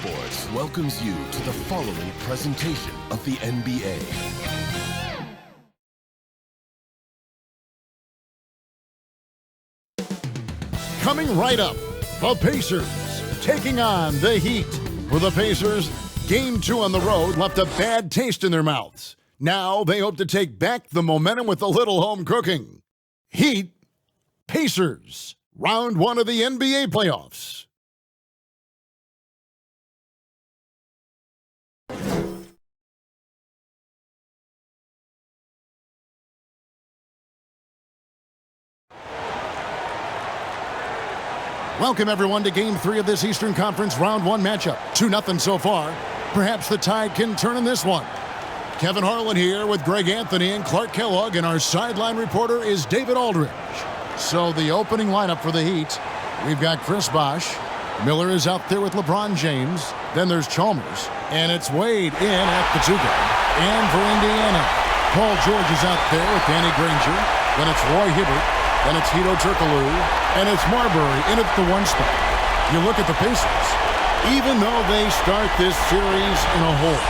Sports welcomes you to the following presentation of the NBA. Coming right up, the Pacers taking on the Heat. For the Pacers, Game 2 on the road left a bad taste in their mouths. Now they hope to take back the momentum with a little home cooking. Heat, Pacers, round 1 of the NBA playoffs. Welcome, everyone, to Game 3 of this Eastern Conference Round 1 matchup. 2-0 so far. Perhaps the tide can turn in this one. Kevin Harlan here with Greg Anthony and Clark Kellogg, and our sideline reporter is David Aldridge. So the opening lineup for the Heat, we've got Chris Bosh. Miller is out there with LeBron James. Then there's Chalmers, and it's Wade in at the 2 guard. And for Indiana, Paul George is out there with Danny Granger. Then it's Roy Hibbert. Then it's Hedo Turkoglu, and it's Marbury in at the 1 spot. You look at the Pacers. Even though they start this series in a hole,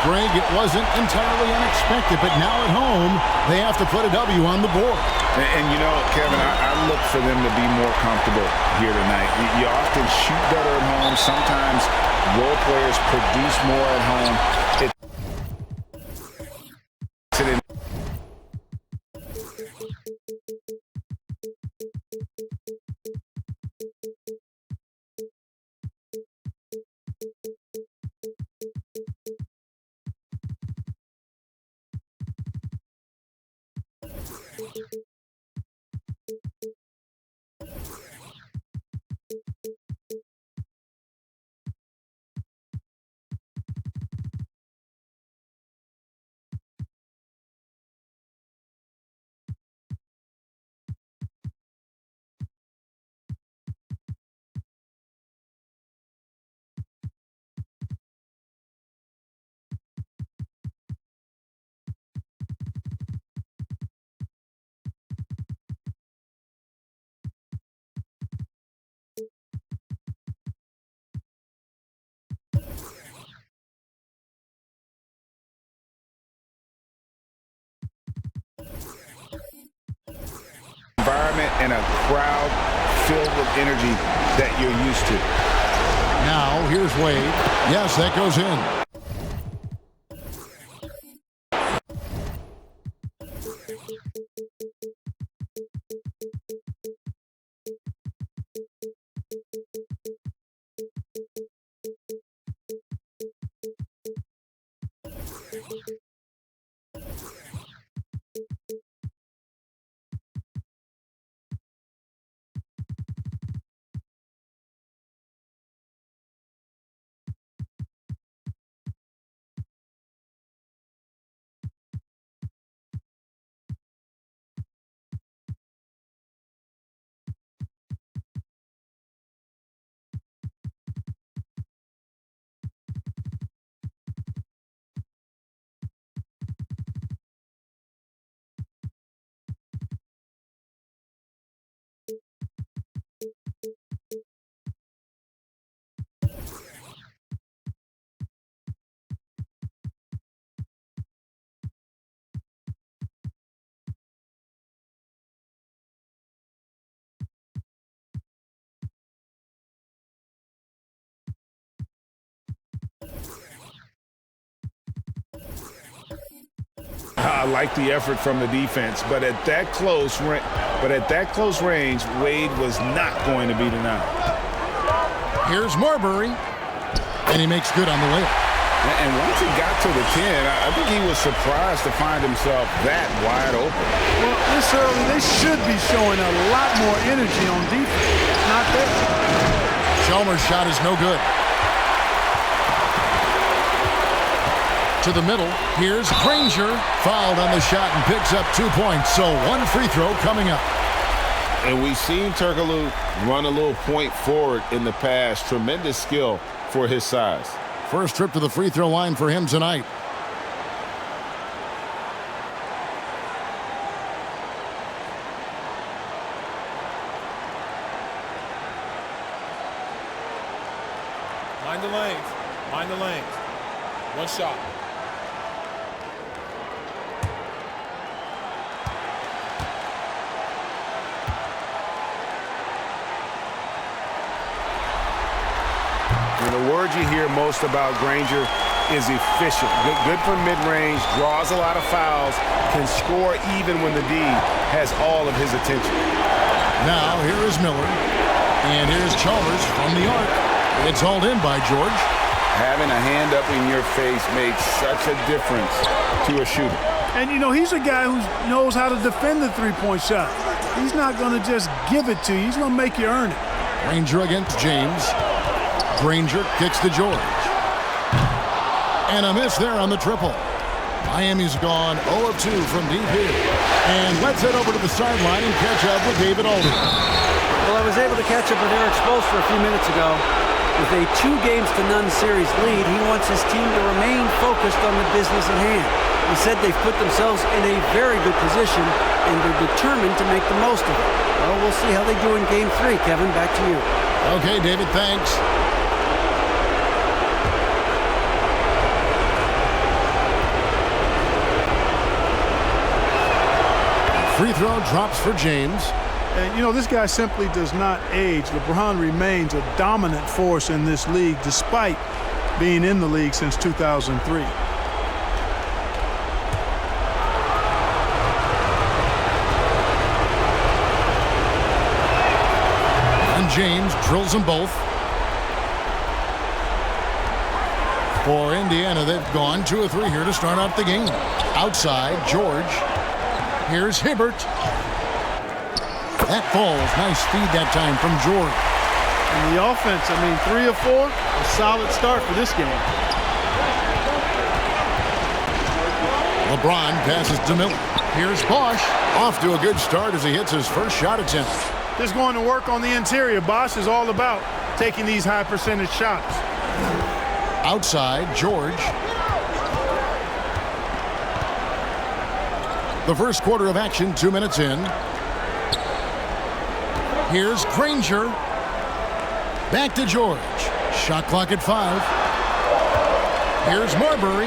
Greg, it wasn't entirely unexpected, but now at home, they have to put a W on the board. And you know, Kevin, I look for them to be more comfortable here tonight. You often shoot better at home. Sometimes role players produce more at home. Environment and a crowd filled with energy that you're used to. Now, here's Wade. Yes, that goes in. I like the effort from the defense, but at that close range, Wade was not going to be denied. Here's Marbury, and he makes good on the layup. And once he got to the 10, I think he was surprised to find himself that wide open. Well, this early, they should be showing a lot more energy on defense. It's not there. Chalmers' shot is no good. To the middle, here's Granger. Fouled on the shot and picks up 2 points, so 1 free throw coming up. And we've seen Turkoglu run a little point forward in the past. Tremendous skill for his size. First trip to the free throw line for him tonight. Mind the lanes. Mind the lane. One shot. And the word you hear most about Granger is efficient. Good from mid-range, draws a lot of fouls, can score even when the D has all of his attention. Now here is Miller, and here's Chalmers from the arc. It's hauled in by George. Having a hand up in your face makes such a difference to a shooter. And, you know, he's a guy who knows how to defend the three-point shot. He's not going to just give it to you. He's going to make you earn it. Granger against James. Granger kicks to George. And a miss there on the triple. Miami's gone 0 of 2 from deep here. And let's head over to the sideline and catch up with David Alden. Well, I was able to catch up with Eric Spoelstra a few minutes ago. With a 2-0 series lead, he wants his team to remain focused on the business at hand. He said they've put themselves in a very good position, and they're determined to make the most of it. Well, we'll see how they do in Game 3. Kevin, back to you. Okay, David, thanks. Free throw drops for James. And, you know, this guy simply does not age. LeBron remains a dominant force in this league despite being in the league since 2003. And James drills them both. For Indiana, they've gone 2 of 3 here to start out the game. Outside, George. Here's Hibbert. That falls. Nice feed that time from George. And the offense, I mean, 3 of 4, a solid start for this game. LeBron passes to Miller. Here's Bosch. Off to a good start as he hits his first shot attempt. Just going to work on the interior. Bosch is all about taking these high percentage shots. Outside, George. The first quarter of action, 2 minutes in. Here's Granger. Back to George. Shot clock at 5. Here's Marbury.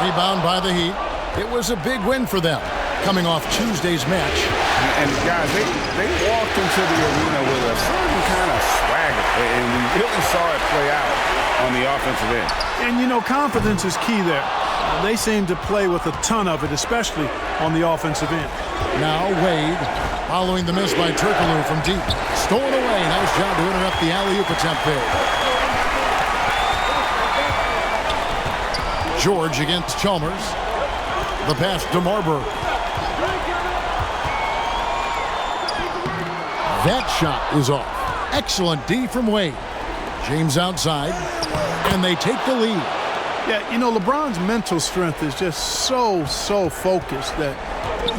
Rebound by the Heat. It was a big win for them, coming off Tuesday's match. And guys, they walked into the arena with a certain kind of swagger, and we really saw it play out on the offensive end. And, you know, confidence is key there. They seem to play with a ton of it, especially on the offensive end. Now Wade, following the miss by Turkoglu from deep. Stolen away. Nice job to interrupt the alley-oop attempt there. George against Chalmers. The pass to Marbury. That shot is off. Excellent D from Wade. James outside, and they take the lead. Yeah, you know, LeBron's mental strength is just so focused that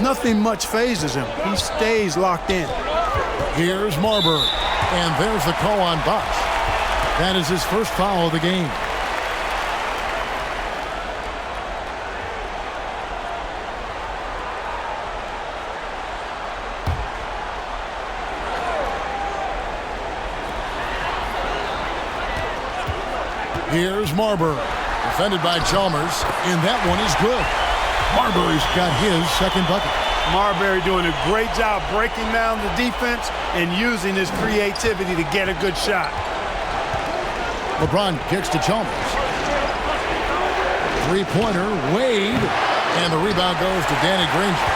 nothing much phases him. He stays locked in. Here's Marbury, and there's the call on Bosch. That is his first foul of the game. Here's Marbury. Defended by Chalmers, and that one is good. Marbury's got his second bucket. Marbury doing a great job breaking down the defense and using his creativity to get a good shot. LeBron kicks to Chalmers. Three-pointer, Wade, and the rebound goes to Danny Granger.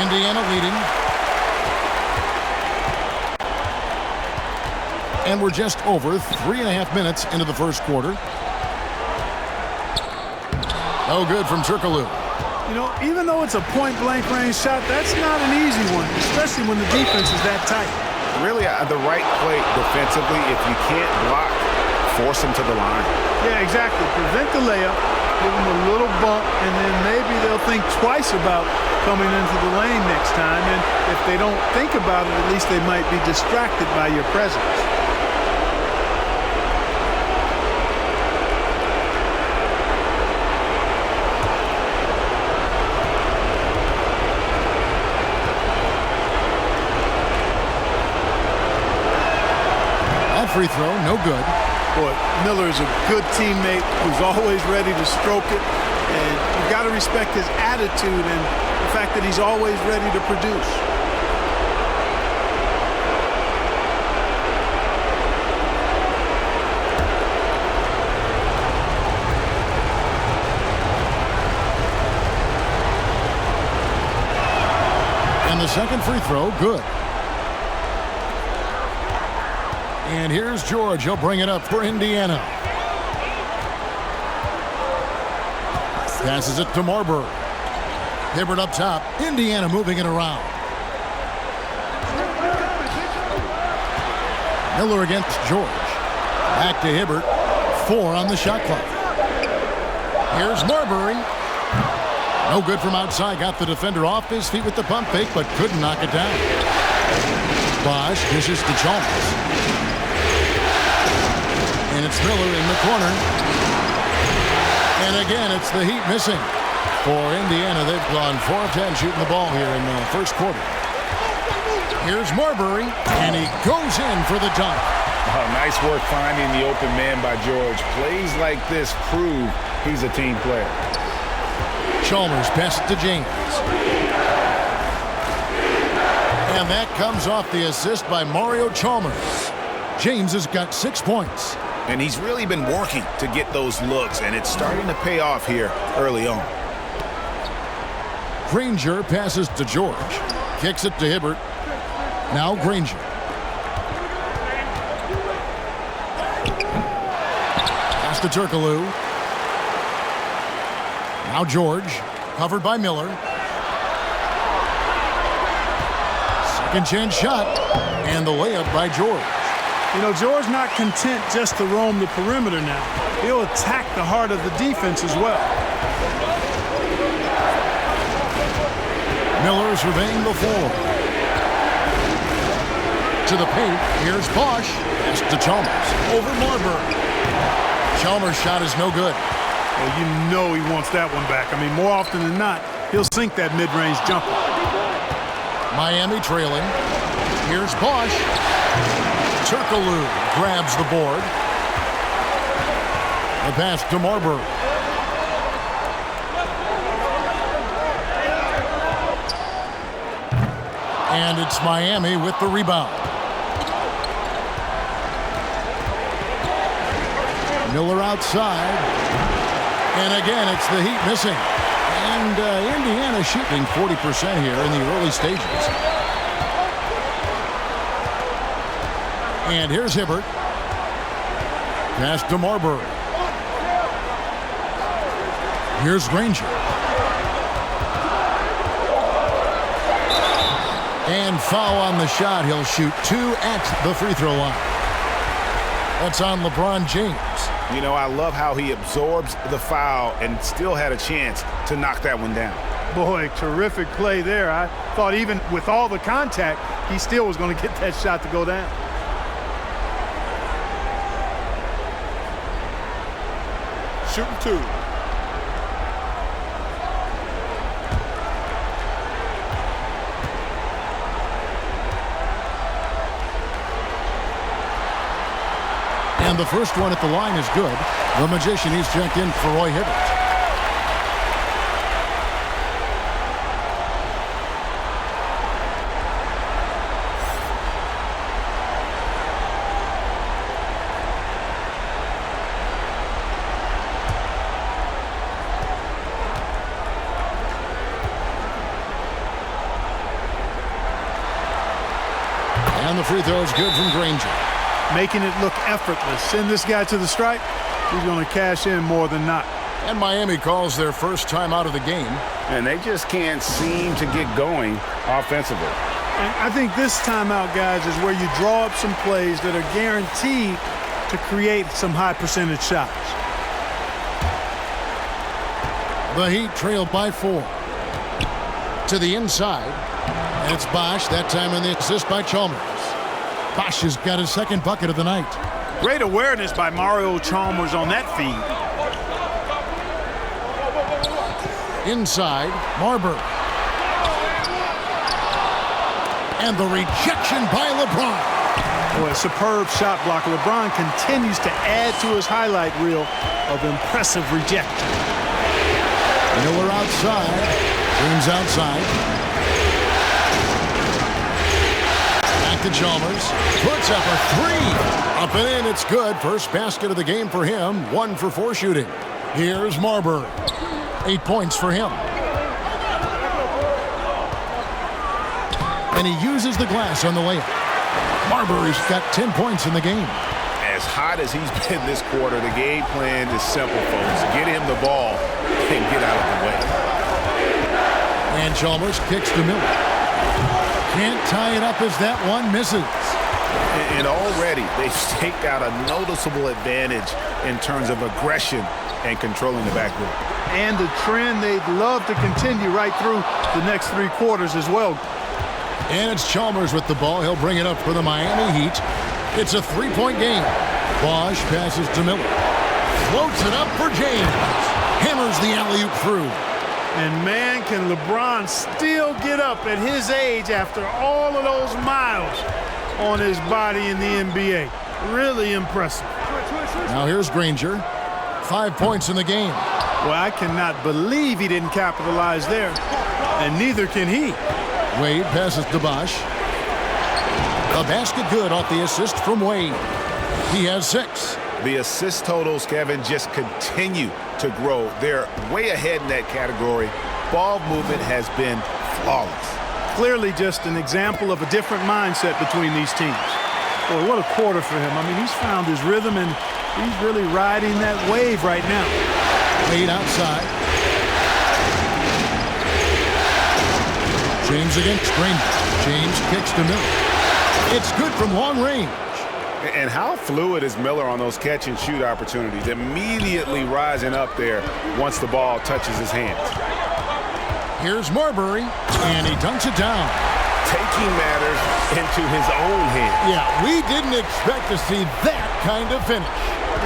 Indiana leading. And we're just over 3.5 minutes into the first quarter. No good from Turkoglu. You know, even though it's a point-blank range shot, that's not an easy one, especially when the defense is that tight. Really, the right play defensively, if you can't block, force him to the line. Yeah, exactly. Prevent the layup, give him a little bump, and then maybe they'll think twice about coming into the lane next time. And if they don't think about it, at least they might be distracted by your presence. Free throw, no good. Boy, Miller is a good teammate who's always ready to stroke it. And you've got to respect his attitude and the fact that he's always ready to produce. And the second free throw, good. And here's George. He'll bring it up for Indiana. Passes it to Marbury. Hibbert up top. Indiana moving it around. Miller against George. Back to Hibbert. 4 on the shot clock. Here's Marbury. No good from outside. Got the defender off his feet with the pump fake, but couldn't knock it down. Bosch dishes to Chalmers. And it's Miller in the corner. And again, it's the Heat missing. For Indiana, they've gone 4 of 10 shooting the ball here in the first quarter. Here's Marbury, and he goes in for the dunk. Oh, nice work finding the open man by George. Plays like this prove he's a team player. Chalmers passes to James. And that comes off the assist by Mario Chalmers. James has got 6 points. And he's really been working to get those looks, and it's starting to pay off here early on. Granger passes to George. Kicks it to Hibbert. Now Granger. Pass to Turkoglu. Now George. Covered by Miller. Second chance shot. And the layup by George. You know, George not content just to roam the perimeter now. He'll attack the heart of the defense as well. Miller surveying the floor. To the paint. Here's Bosch. Pass to Chalmers. Over Marbury. Chalmers' shot is no good. Well, you know he wants that one back. I mean, more often than not, he'll sink that mid-range jumper. Miami trailing. Here's Bosch. Turkoglu grabs the board. The pass to Marbury. And it's Miami with the rebound. Miller outside. And again, it's the Heat missing. And Indiana shooting 40% here in the early stages. And here's Hibbert. Pass to Marbury. Here's Granger. And foul on the shot. He'll shoot 2 at the free throw line. That's on LeBron James. You know, I love how he absorbs the foul and still had a chance to knock that one down. Boy, terrific play there. I thought even with all the contact, he still was going to get that shot to go down. Shooting 2. And the first one at the line is good. The magician, he's checked in for Roy Hibbert. And the free throw is good from Granger. Making it look effortless. Send this guy to the stripe. He's going to cash in more than not. And Miami calls their first time out of the game. And they just can't seem to get going offensively. And I think this timeout, guys, is where you draw up some plays that are guaranteed to create some high percentage shots. The Heat trail by 4. To the inside. And it's Bosch, that time on the assist by Chalmers. Bosch has got his second bucket of the night. Great awareness by Mario Chalmers on that feed. Inside, Marbury. And the rejection by LeBron. Boy, a superb shot blocker. LeBron continues to add to his highlight reel of impressive rejection. Miller outside. James outside. Back to Chalmers. Puts up a three. Up and in. It's good. First basket of the game for him. 1 for 4 shooting. Here's Marbury. 8 points for him. And he uses the glass on the layup. Marbury's got 10 points in the game. As hot as he's been this quarter, the game plan is simple, folks. Get him the ball and get out of the way. And Chalmers kicks to Miller. Can't tie it up as that one misses. And already they've staked out a noticeable advantage in terms of aggression and controlling the backcourt. And the trend they'd love to continue right through the next 3 quarters as well. And it's Chalmers with the ball. He'll bring it up for the Miami Heat. It's a 3-point game. Bosch passes to Miller. Floats it up for James. Hammers the alley-oop through. And man, can LeBron still get up at his age after all of those miles on his body in the NBA. Really impressive. Now here's Granger. 5 points in the game. Well, I cannot believe he didn't capitalize there. And neither can he. Wade passes to Bosch. A basket good off the assist from Wade. He has 6. The assist totals, Kevin, just continue to grow. They're way ahead in that category. Ball movement has been flawless. Clearly just an example of a different mindset between these teams. Boy, what a quarter for him. I mean, he's found his rhythm, and he's really riding that wave right now. Wade outside. James against Granger. James kicks to Miller. It's good from long range. And how fluid is Miller on those catch-and-shoot opportunities, immediately rising up there once the ball touches his hands. Here's Marbury, and he dunks it down. Taking matters into his own hands. Yeah, we didn't expect to see that kind of finish.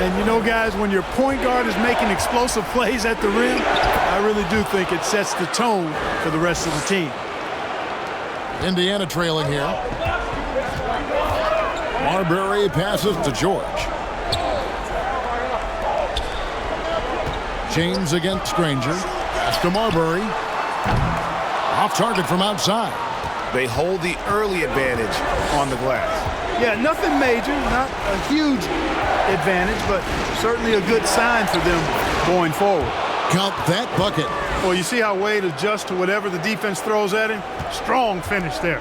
And you know, guys, when your point guard is making explosive plays at the rim, I really do think it sets the tone for the rest of the team. Indiana trailing here. Marbury passes to George. James against Granger. Pass to Marbury. Off target from outside. They hold the early advantage on the glass. Yeah, nothing major, not a huge advantage, but certainly a good sign for them going forward. Count that bucket. Well, you see how Wade adjusts to whatever the defense throws at him? Strong finish there.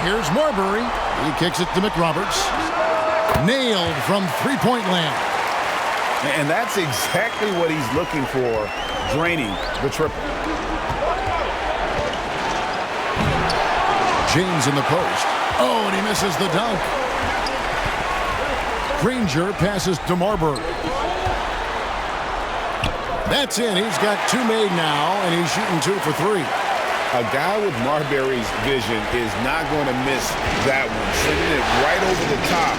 Here's Marbury. He kicks it to McRoberts. Nailed from three-point land. And that's exactly what he's looking for, draining the triple. James in the post. Oh, and he misses the dunk. Granger passes to Marbury. That's in. He's got 2 made now, and he's shooting 2 for 3. A guy with Marbury's vision is not going to miss that one, sending it right over the top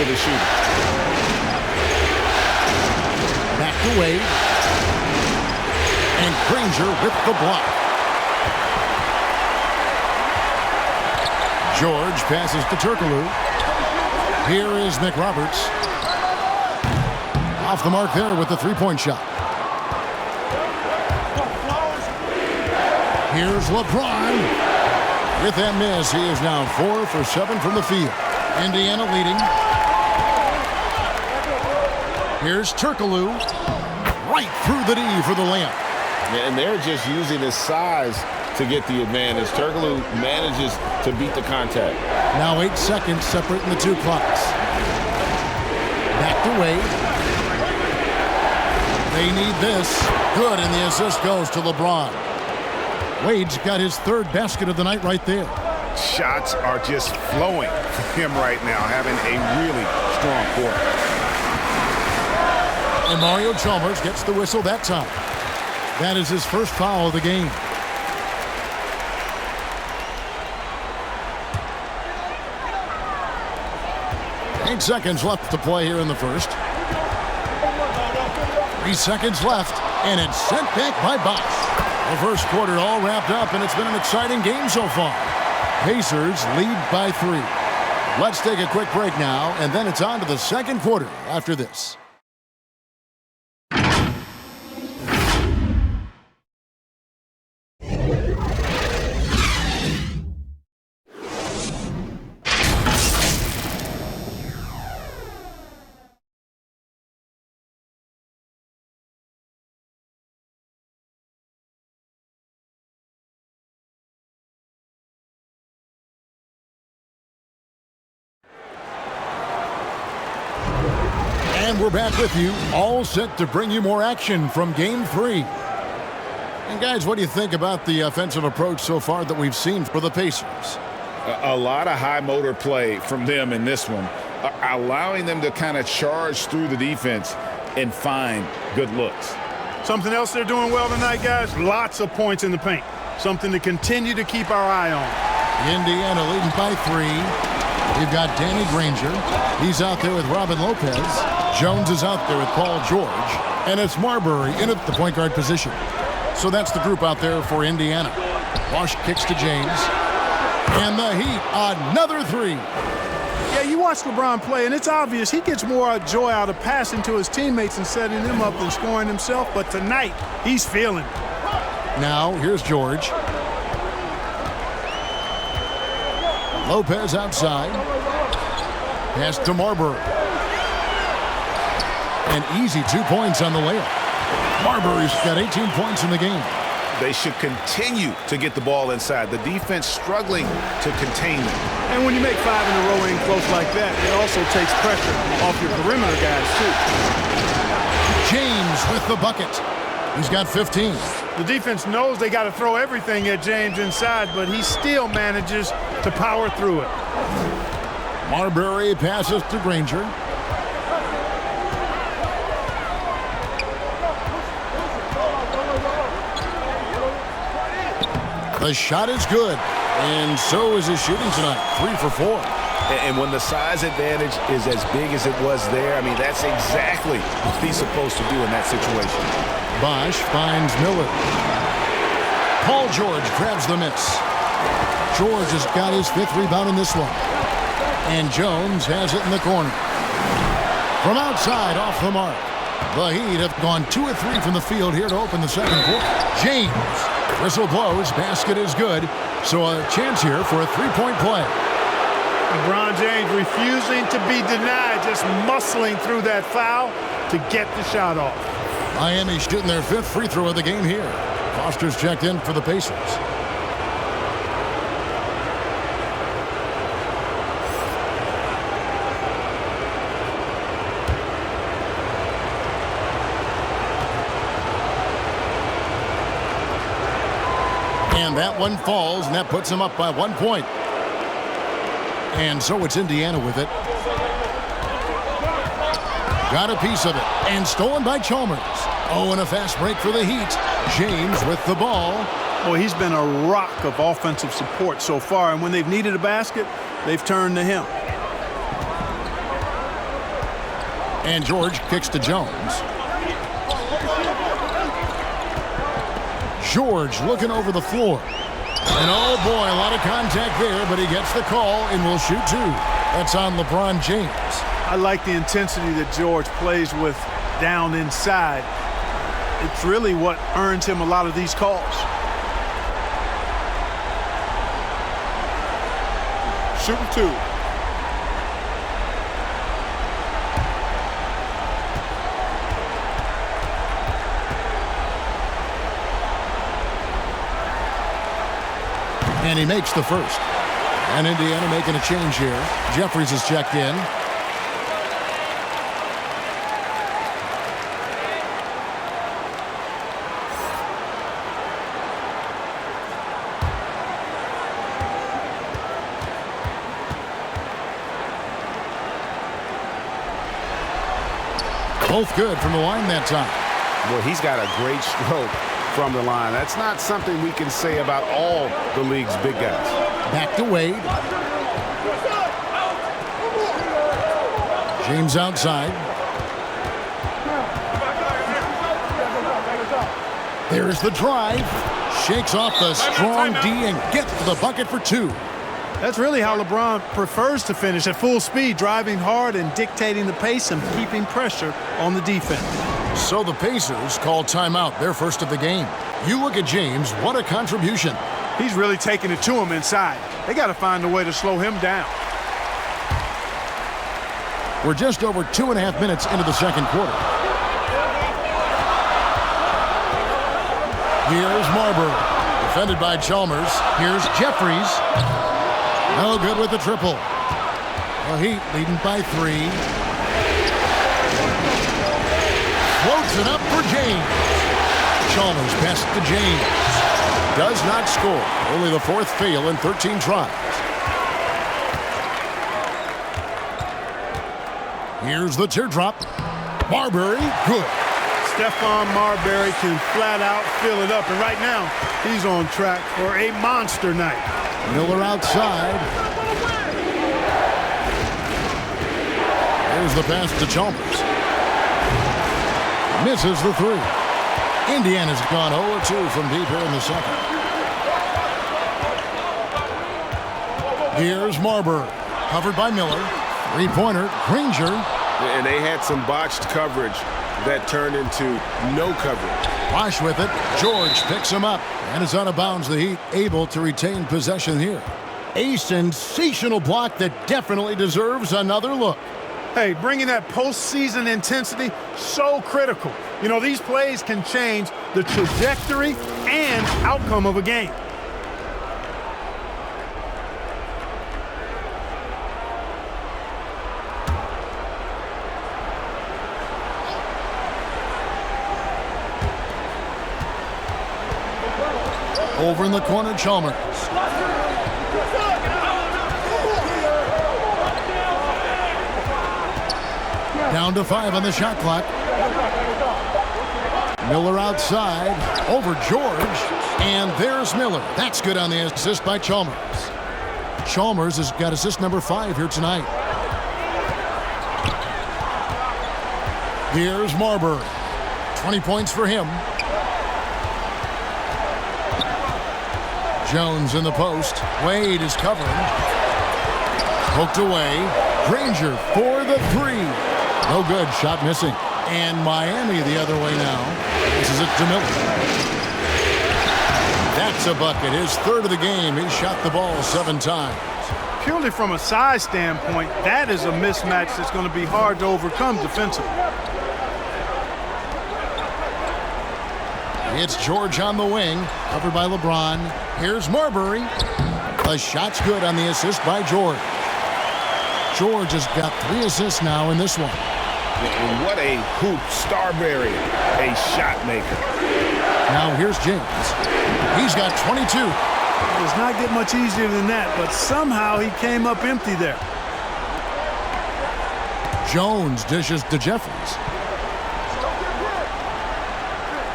to the shooter. Back to Wade. And Granger with the block. George passes to Turkoglu. Here is McRoberts. Off the mark there with the three-point shot. Here's LeBron. With that miss, he is now 4 for 7 from the field. Indiana leading. Here's Turkoglu. Right through the knee for the layup. And they're just using his size to get the advantage. Turkoglu manages to beat the contact. Now 8 seconds separating the 2 clocks. Back to Wade. They need this. Good, and the assist goes to LeBron. Wade's got his 3rd basket of the night right there. Shots are just flowing for him right now, having a really strong quarter. And Mario Chalmers gets the whistle that time. That is his first foul of the game. Eight seconds left to play here in the first. 3 seconds left, and it's sent back by Bosch. The first quarter all wrapped up, and it's been an exciting game so far. Pacers lead by 3. Let's take a quick break now, and then it's on to the second quarter after this. And we're back with you, all set to bring you more action from Game 3. And guys, what do you think about the offensive approach so far that we've seen for the Pacers? A lot of high motor play from them in this one, allowing them to kind of charge through the defense and find good looks. Something else they're doing well tonight, guys, lots of points in the paint. Something to continue to keep our eye on. Indiana leading by 3. We've got Danny Granger. He's out there with Robin Lopez. Jones is out there with Paul George. And it's Marbury in at the point guard position. So that's the group out there for Indiana. Bosch kicks to James. And the Heat, another 3. Yeah, you watch LeBron play, and it's obvious he gets more joy out of passing to his teammates and setting them up than scoring himself. But tonight, he's feeling it. Now, here's George. Lopez outside. Pass to Marbury. An easy 2 points on the layup. Marbury's got 18 points in the game. They should continue to get the ball inside. The defense struggling to contain them. And when you make 5 in a row in close like that, it also takes pressure off your perimeter guys, too. James with the bucket. He's got 15. The defense knows they got to throw everything at James inside, but he still manages to power through it. Marbury passes to Granger. The shot is good, and so is his shooting tonight. 3 for 4. And when the size advantage is as big as it was there, I mean, that's exactly what he's supposed to do in that situation. Bosch finds Miller. Paul George grabs the miss. George has got his 5th rebound in this one. And Jones has it in the corner. From outside, off the mark. The Heat have gone 2 of 3 from the field here to open the second quarter. James. Whistle blows. Basket is good. So a chance here for a 3-point play. LeBron James refusing to be denied, just muscling through that foul to get the shot off. Miami shooting their 5th free throw of the game here. Foster's checked in for the Pacers. And that one falls, and that puts them up by 1 point. And so it's Indiana with it. Got a piece of it, and stolen by Chalmers. Oh, and a fast break for the Heat. James with the ball. Well, he's been a rock of offensive support so far, and when they've needed a basket, they've turned to him. And George kicks to Jones. George looking over the floor. And oh boy, a lot of contact there, but he gets the call and will shoot 2. That's on LeBron James. I like the intensity that George plays with down inside. It's really what earns him a lot of these calls. Shooting 2. And he makes the first. And Indiana making a change here. Jeffries is checked in. Both good from the line that time. Well, he's got a great stroke from the line. That's not something we can say about all the league's big guys. Back to Wade. James outside. There's the drive. Shakes off the strong D and gets to the bucket for 2. That's really how LeBron prefers to finish, at full speed, driving hard and dictating the pace and keeping pressure on the defense. So the Pacers call timeout, their first of the game. You look at James, what a contribution. He's really taking it to him inside. They got to find a way to slow him down. We're just over 2.5 minutes into the second quarter. Here's Marbury, defended by Chalmers. Here's Jeffries. No good with the triple. The Heat leading by 3. Floats it up for James. Chalmers pass to James. Does not score. Only the 4th fail in 13 tries. Here's the teardrop. Marbury, good. Stephon Marbury can flat out fill it up, and right now he's on track for a monster night. Miller outside. Here's the pass to Chalmers. Misses the 3. Indiana's gone 0-2 from deep here in the second. Here's Marbury, covered by Miller. 3-pointer, Granger. And they had some botched coverage that turned into no coverage. Bosh with it. George picks him up and is out of bounds. The Heat able to retain possession here. A sensational block that definitely deserves another look. Hey, bringing that postseason intensity, so critical. You know, these plays can change the trajectory and outcome of a game. Over in the corner, Chalmers. Down to 5 on the shot clock. Miller outside. Over George. And there's Miller. That's good on the assist by Chalmers. Chalmers has got assist number 5 here tonight. Here's Marbury. 20 points for him. Jones in the post. Wade is covering. Poked away. Granger for the 3. No good. Shot missing. And Miami the other way now. This is it to Miller. That's a bucket. His 3rd of the game. He shot the ball 7 times. Purely from a size standpoint, that is a mismatch that's going to be hard to overcome defensively. It's George on the wing, covered by LeBron. Here's Marbury. The shot's good on the assist by George. George has got 3 assists now in this one. And what a hoop. Starberry, a shot maker. Now here's James. He's got 22. It does not get much easier than that, but somehow he came up empty there. Jones dishes to Jeffries.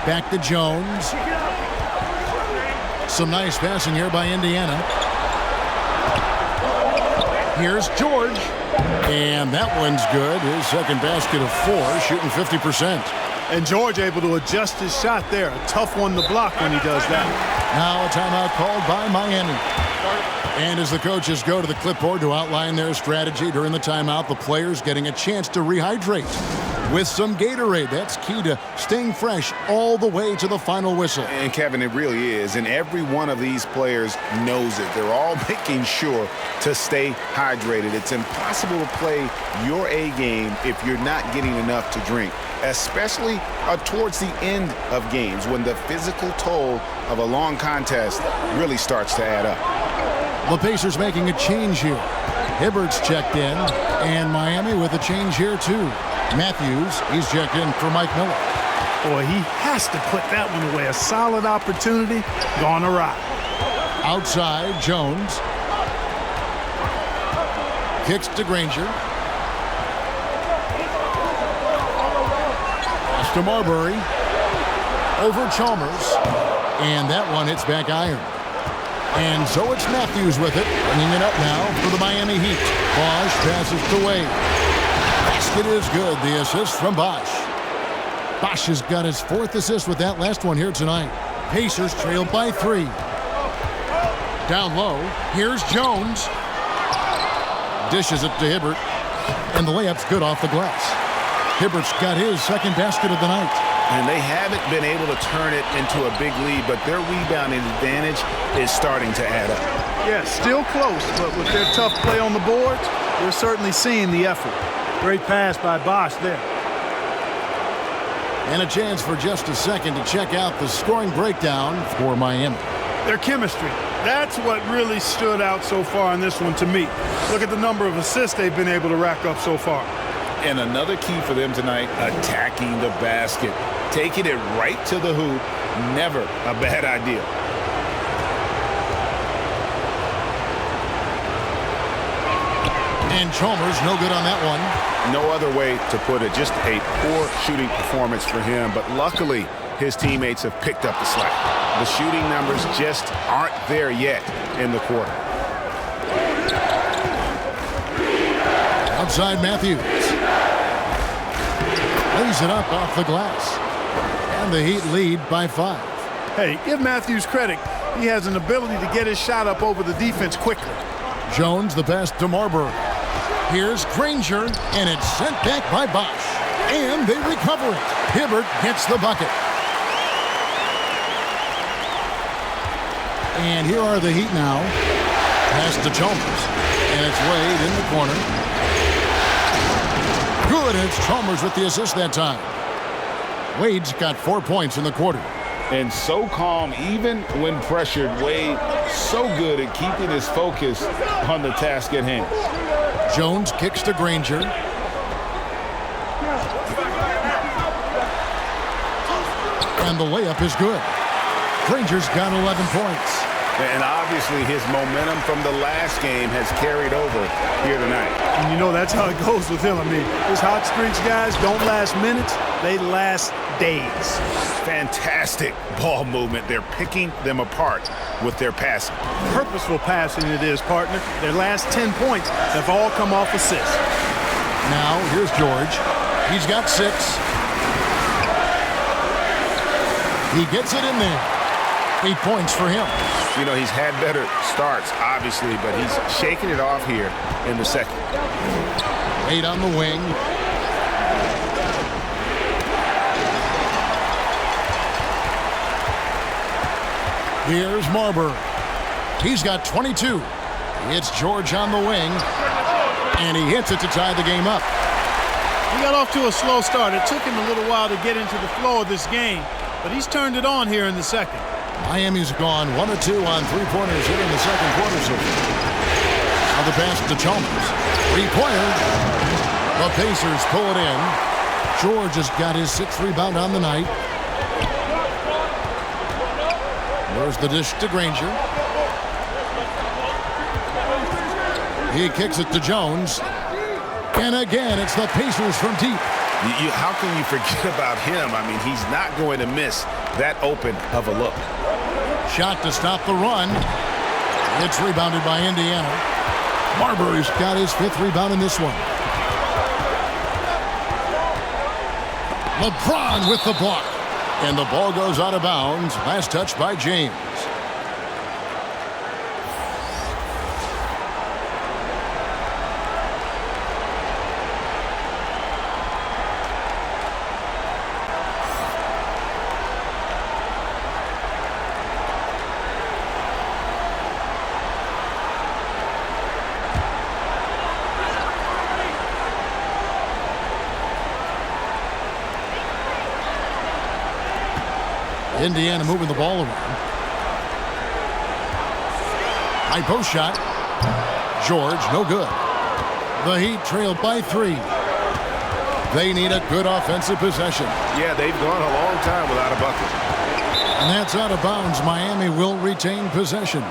Back to Jones. Some nice passing here by Indiana. Here's George. And that one's good. His second basket of 4, shooting 50%. And George able to adjust his shot there. A tough one to block when he does that. Now a timeout called by Miami. And as the coaches go to the clipboard to outline their strategy during the timeout, the players getting a chance to rehydrate with some Gatorade. That's key to staying fresh all the way to the final whistle. And Kevin, it really is. And every one of these players knows it. They're all making sure to stay hydrated. It's impossible to play your A game if you're not getting enough to drink, especially towards the end of games when the physical toll of a long contest really starts to add up. The Pacers making a change here. Hibbert's checked in, and Miami with a change here too. Matthews, he's checked in for Mike Miller. Boy, he has to put that one away. A solid opportunity gone awry. Outside, Jones. Kicks to Granger. Pass to Marbury. Over Chalmers. And that one hits back iron. And so it's Matthews with it, bringing it up now for the Miami Heat. Bosh passes to Wade. Basket is good. The assist from Bosh. Bosh has got his 4th assist with that last one here tonight. Pacers trail by 3. Down low, here's Jones. Dishes it to Hibbert, and the layup's good off the glass. Hibbert's got his second basket of the night. And they haven't been able to turn it into a big lead, but their rebounding advantage is starting to add up. Yeah, still close, but with their tough play on the boards, we're certainly seeing the effort. Great pass by Bosch there. And a chance for just a second to check out the scoring breakdown for Miami. Their chemistry. That's what really stood out so far in this one to me. Look at the number of assists they've been able to rack up so far. And another key for them tonight, attacking the basket. Taking it right to the hoop, never a bad idea. And Chalmers no good on that one. No other way to put it. Just a poor shooting performance for him. But luckily, his teammates have picked up the slack. The shooting numbers just aren't there yet in the quarter. Outside Matthews. Lays it up off the glass. And the Heat lead by 5. Hey, give Matthews credit. He has an ability to get his shot up over the defense quickly. Jones the pass to Marbury. Here's Granger, and it's sent back by Bosch. And they recover it. Hibbert gets the bucket. And here are the Heat now. Pass to Chalmers. And it's Wade in the corner. Good, and it's Chalmers with the assist that time. Wade's got 4 points in the quarter. And so calm, even when pressured. Wade so good at keeping his focus on the task at hand. Jones kicks to Granger. And the layup is good. Granger's got 11 points. And obviously his momentum from the last game has carried over here tonight. And you know that's how it goes with him. I mean, his hot streaks, guys, don't last minutes. They last days. Fantastic ball movement. They're picking them apart with their passing. Purposeful passing it is, partner. Their last 10 points have all come off assists. Now, here's George. He's got 6. He gets it in there. 8 points for him. You know, he's had better starts, obviously, but he's shaking it off here in the second. Wade on the wing. Here's Marbury. He's got 22. It's George on the wing. And he hits it to tie the game up. He got off to a slow start. It took him a little while to get into the flow of this game, but he's turned it on here in the second. Miami's gone 1 of 2 on three-pointers here in the second quarter. So now the pass to Chalmers. Three-pointer. The Pacers pull it in. George has got his 6th rebound on the night. There's the dish to Granger. He kicks it to Jones. And again, it's the Pacers from deep. How can you forget about him? I mean, he's not going to miss that open of a look. Shot to stop the run. It's rebounded by Indiana. Marbury's got his 5th rebound in this one. LeBron with the block. And the ball goes out of bounds. Last touch by James. Indiana moving the ball around. High post shot. George, no good. The Heat trail by 3. They need a good offensive possession. Yeah, they've gone a long time without a bucket. And that's out of bounds. Miami will retain possession.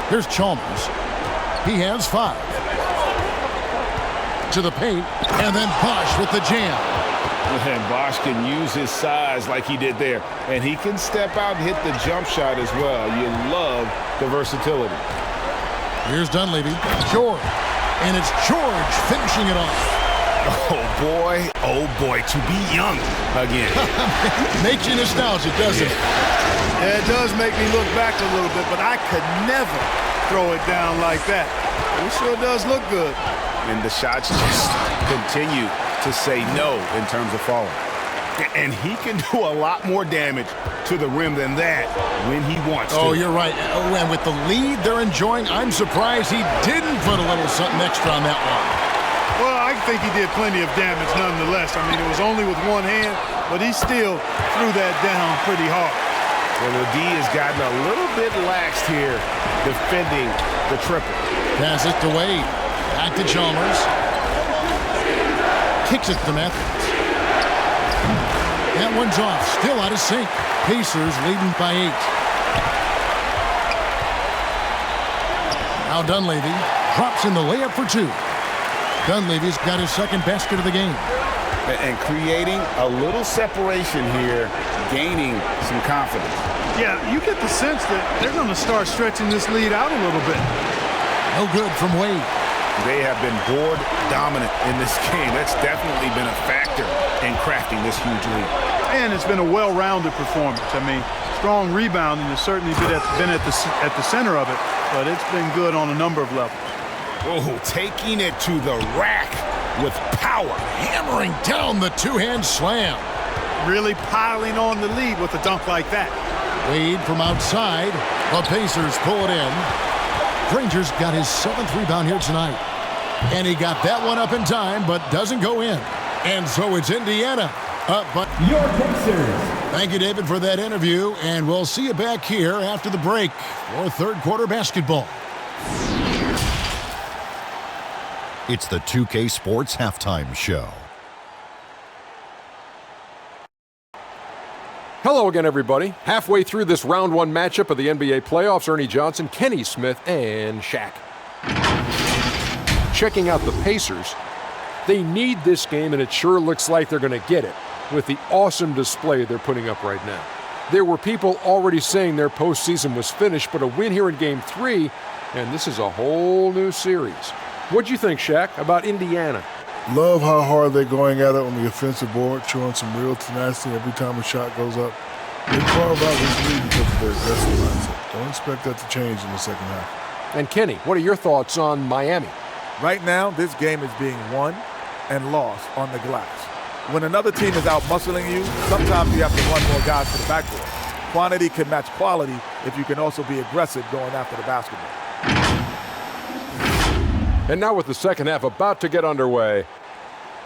Here's Chalmers. He has 5. To the paint, and then Bosch with the jam. And Bosch can use his size like he did there. And he can step out and hit the jump shot as well. You love the versatility. Here's Dunleavy. George. And it's George finishing it off. Oh boy, to be young again. Makes you nostalgic, doesn't it? Yeah, it does make me look back a little bit, but I could never throw it down like that. It sure does look good. And the shots just continue to say no in terms of falling. And he can do a lot more damage to the rim than that when he wants to. Oh, you're right. Oh, and with the lead they're enjoying, I'm surprised he didn't put a little something extra on that one. Well, I think he did plenty of damage nonetheless. I mean, it was only with one hand, but he still threw that down pretty hard. Well, the D has gotten a little bit laxed here defending the triple. Pass it to Wade. Back to Chalmers. Kicks it to Matthews. That one's off. Still out of sync. Pacers leading by 8. Now Dunleavy drops in the layup for 2. Dunleavy's got his second basket of the game. And creating a little separation here, gaining some confidence. Yeah, you get the sense that they're going to start stretching this lead out a little bit. No good from Wade. They have been board dominant in this game. That's definitely been a factor in crafting this huge lead. And it's been a well-rounded performance. I mean, strong rebounding has certainly been at the center of it, but it's been good on a number of levels. Oh, taking it to the rack with power. Hammering down the two-hand slam. Really piling on the lead with a dunk like that. Wade from outside. The Pacers pull it in. Granger's got his 7th rebound here tonight. And he got that one up in time, but doesn't go in. And so it's Indiana up, but your Pacers. Thank you, David, for that interview. And we'll see you back here after the break for third quarter basketball. It's the 2K Sports Halftime Show. Hello again, everybody. Halfway through this round 1 matchup of the NBA playoffs, Ernie Johnson, Kenny Smith, and Shaq. Checking out the Pacers. They need this game, and it sure looks like they're going to get it with the awesome display they're putting up right now. There were people already saying their postseason was finished, but a win here in Game 3, and this is a whole new series. What'd you think, Shaq, about Indiana? Love how hard they're going at it on the offensive board, showing some real tenacity every time a shot goes up. They carve out this lead because of their aggressive mindset. Don't expect that to change in the second half. And Kenny, what are your thoughts on Miami? Right now, this game is being won and lost on the glass. When another team is out muscling you, sometimes you have to run more guys to the backboard. Quantity can match quality if you can also be aggressive going after the basketball. And now with the second half about to get underway,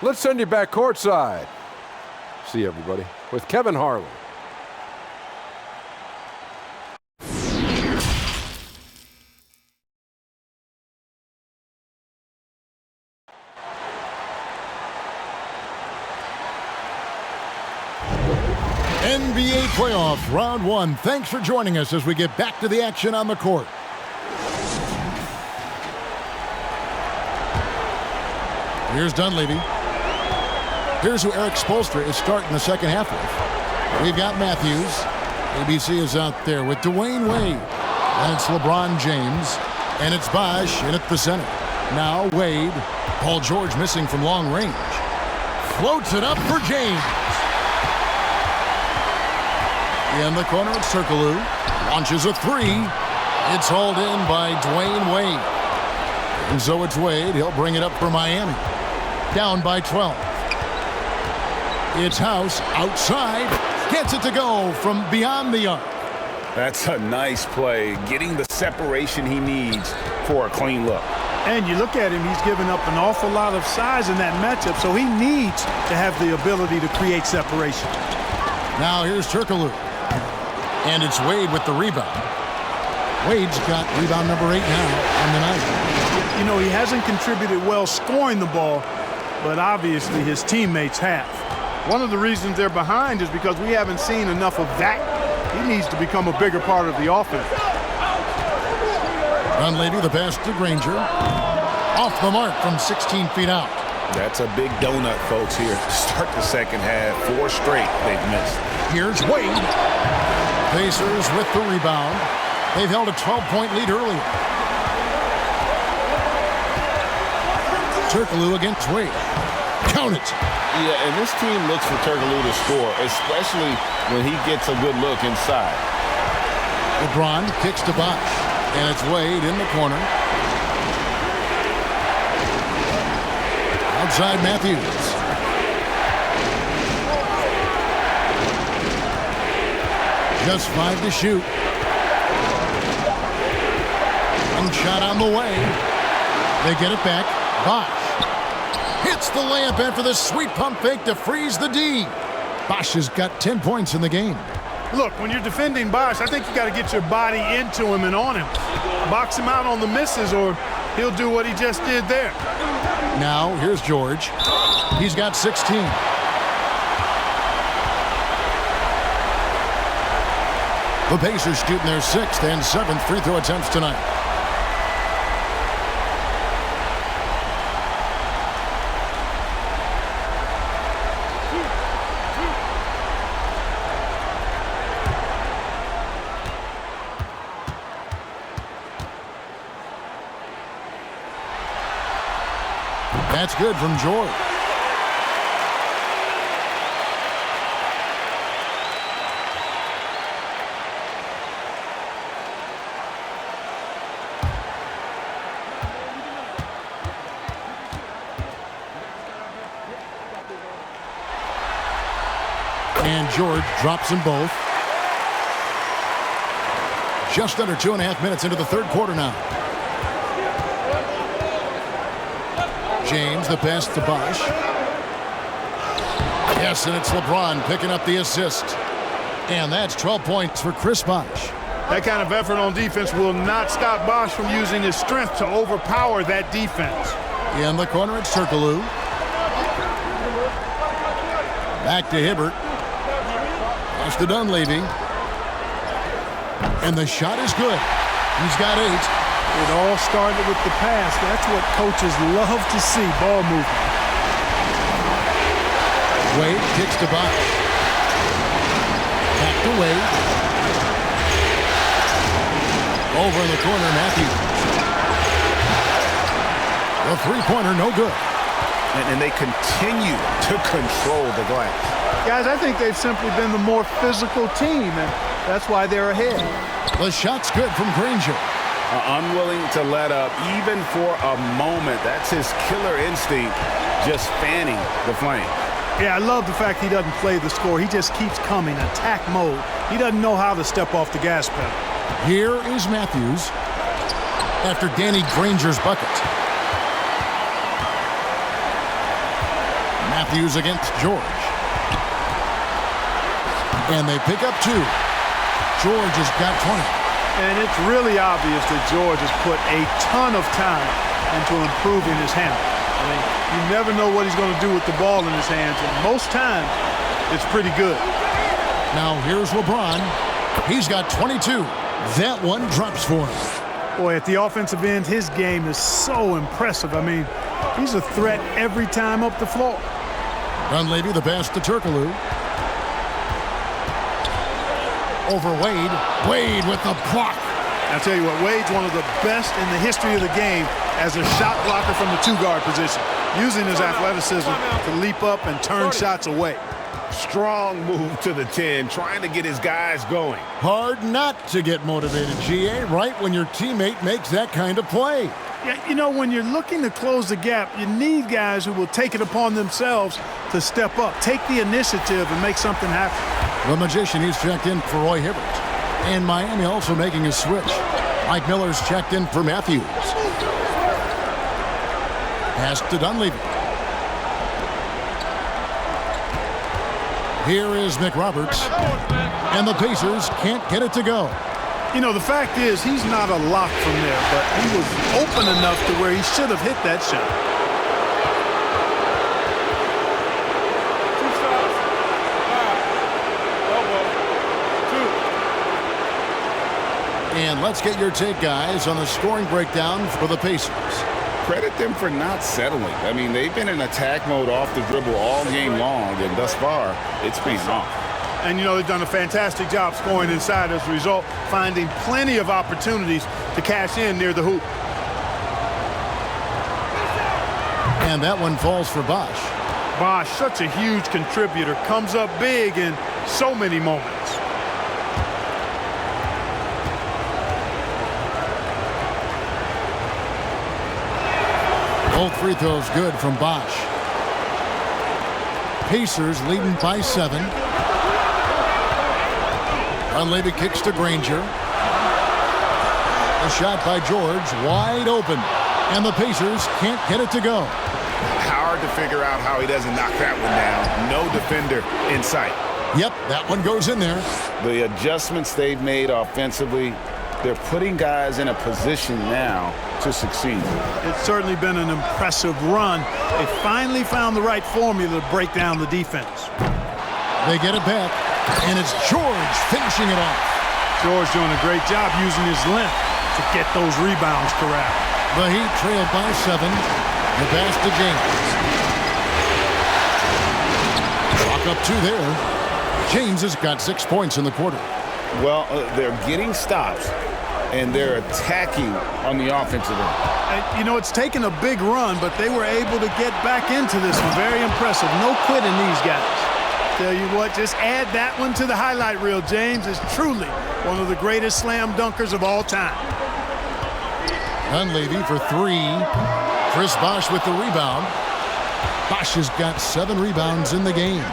let's send you back courtside. See you, everybody, with Kevin Harlan. NBA playoff round 1. Thanks for joining us as we get back to the action on the court. Here's Dunleavy. Here's who Eric Spoelstra is starting the second half with. We've got Matthews. ABC is out there with Dwayne Wade. And it's LeBron James. And it's Bosch in at the center. Now Wade. Paul George missing from long range. Floats it up for James. In the corner, it's Turkoglu. Launches a 3. It's hauled in by Dwayne Wade. And so it's Wade. He'll bring it up for Miami. Down by 12. It's House outside. Gets it to go from beyond the arc. That's a nice play, getting the separation he needs for a clean look. And you look at him, he's given up an awful lot of size in that matchup, so he needs to have the ability to create separation. Now here's Turkoglu. And it's Wade with the rebound. Wade's got rebound number 8 now on the night. You know, he hasn't contributed well scoring the ball, but obviously his teammates have. One of the reasons they're behind is because we haven't seen enough of that. He needs to become a bigger part of the offense. Dunleavy, the pass to Granger. Off the mark from 16 feet out. That's a big donut, folks, here to start the second half. 4 straight they've missed. Here's Wade. Pacers with the rebound. They've held a 12-point lead earlier. Turkoglu against Wade. Count it. Yeah, and this team looks for Turkoglu to score, especially when he gets a good look inside. LeBron kicks to Bosh, and it's Wade in the corner. Outside Matthews. Just 5 to shoot. One shot on the way. They get it back. Bosh hits the layup after the sweet pump fake to freeze the D. Bosh has got 10 points in the game. Look, when you're defending Bosh, I think you got to get your body into him and on him. Box him out on the misses or he'll do what he just did there. Now, here's George. He's got 16. The Pacers shooting their 6th and 7th free throw attempts tonight. That's good from George. And George drops them both. Just under 2.5 minutes into the third quarter now. James, the pass to Bosh. Yes, and it's LeBron picking up the assist. And that's 12 points for Chris Bosh. That kind of effort on defense will not stop Bosh from using his strength to overpower that defense. In the corner, it's Turkoglu. Back to Hibbert. Pass to Dunleavy. And the shot is good. He's got 8. It all started with the pass. That's what coaches love to see, ball movement. Wade kicks to Bosh. Back to Wade. Over in the corner, Matthews. The three-pointer, no good. And they continue to control the glass. Guys, I think they've simply been the more physical team, and that's why they're ahead. The shot's good from Granger. Unwilling to let up even for a moment. That's his killer instinct, just fanning the flame. Yeah, I love the fact he doesn't play the score. He just keeps coming, attack mode. He doesn't know how to step off the gas pedal. Here is Matthews after Danny Granger's bucket. Matthews against George. And they pick up 2. George has got 20. And it's really obvious that George has put a ton of time into improving his handle. I mean, you never know what he's going to do with the ball in his hands, and most times, it's pretty good. Now, here's LeBron. He's got 22. That one drops for him. Boy, at the offensive end, his game is so impressive. I mean, he's a threat every time up the floor. Dunleavy, the pass to Turkoglu. Over Wade. Wade with the block. I'll tell you what, Wade's one of the best in the history of the game as a shot blocker from the 2-guard position, using his athleticism to leap up and turn shots away. Strong move to the 10, trying to get his guys going. Hard not to get motivated, GA, right when your teammate makes that kind of play. Yeah, you know, when you're looking to close the gap, you need guys who will take it upon themselves to step up, take the initiative, and make something happen. The Magician, he's checked in for Roy Hibbert. And Miami also making a switch. Mike Miller's checked in for Matthews. Pass to Dunleavy. Here is McRoberts. And the Pacers can't get it to go. You know, the fact is he's not a lock from there, but he was open enough to where he should have hit that shot. And let's get your take, guys, on the scoring breakdown for the Pacers. credit them for not settling. I mean, they've been in attack mode off the dribble all game long, and thus far, it's been off. And, you know, they've done a fantastic job scoring inside as a result, finding plenty of opportunities to cash in near the hoop. And that one falls for Bosch. Bosch, such a huge contributor, comes up big in so many moments. Both free throws good from Bosch. Pacers leading by 7. Dunleavy kicks to Granger. A shot by George, wide open. And the Pacers can't get it to go. Hard to figure out how he doesn't knock that one down. No defender in sight. Yep, that one goes in there. The adjustments they've made offensively, they're putting guys in a position now to succeed. It's certainly been an impressive run. They finally found the right formula to break down the defense. They get it back, and it's George finishing it off. George doing a great job using his length to get those rebounds correct. The Heat trailed by 7. The pass to James. Clock up 2 there. James has got 6 points in the quarter. Well, they're getting stops, and they're attacking on the offensive end. You know, it's taken a big run, but they were able to get back into this one. Very impressive. No quitting these guys. Tell you what, just add that one to the highlight reel. James is truly one of the greatest slam dunkers of all time. Dunleavy for 3. Chris Bosch with the rebound. Bosch has got 7 rebounds in the game.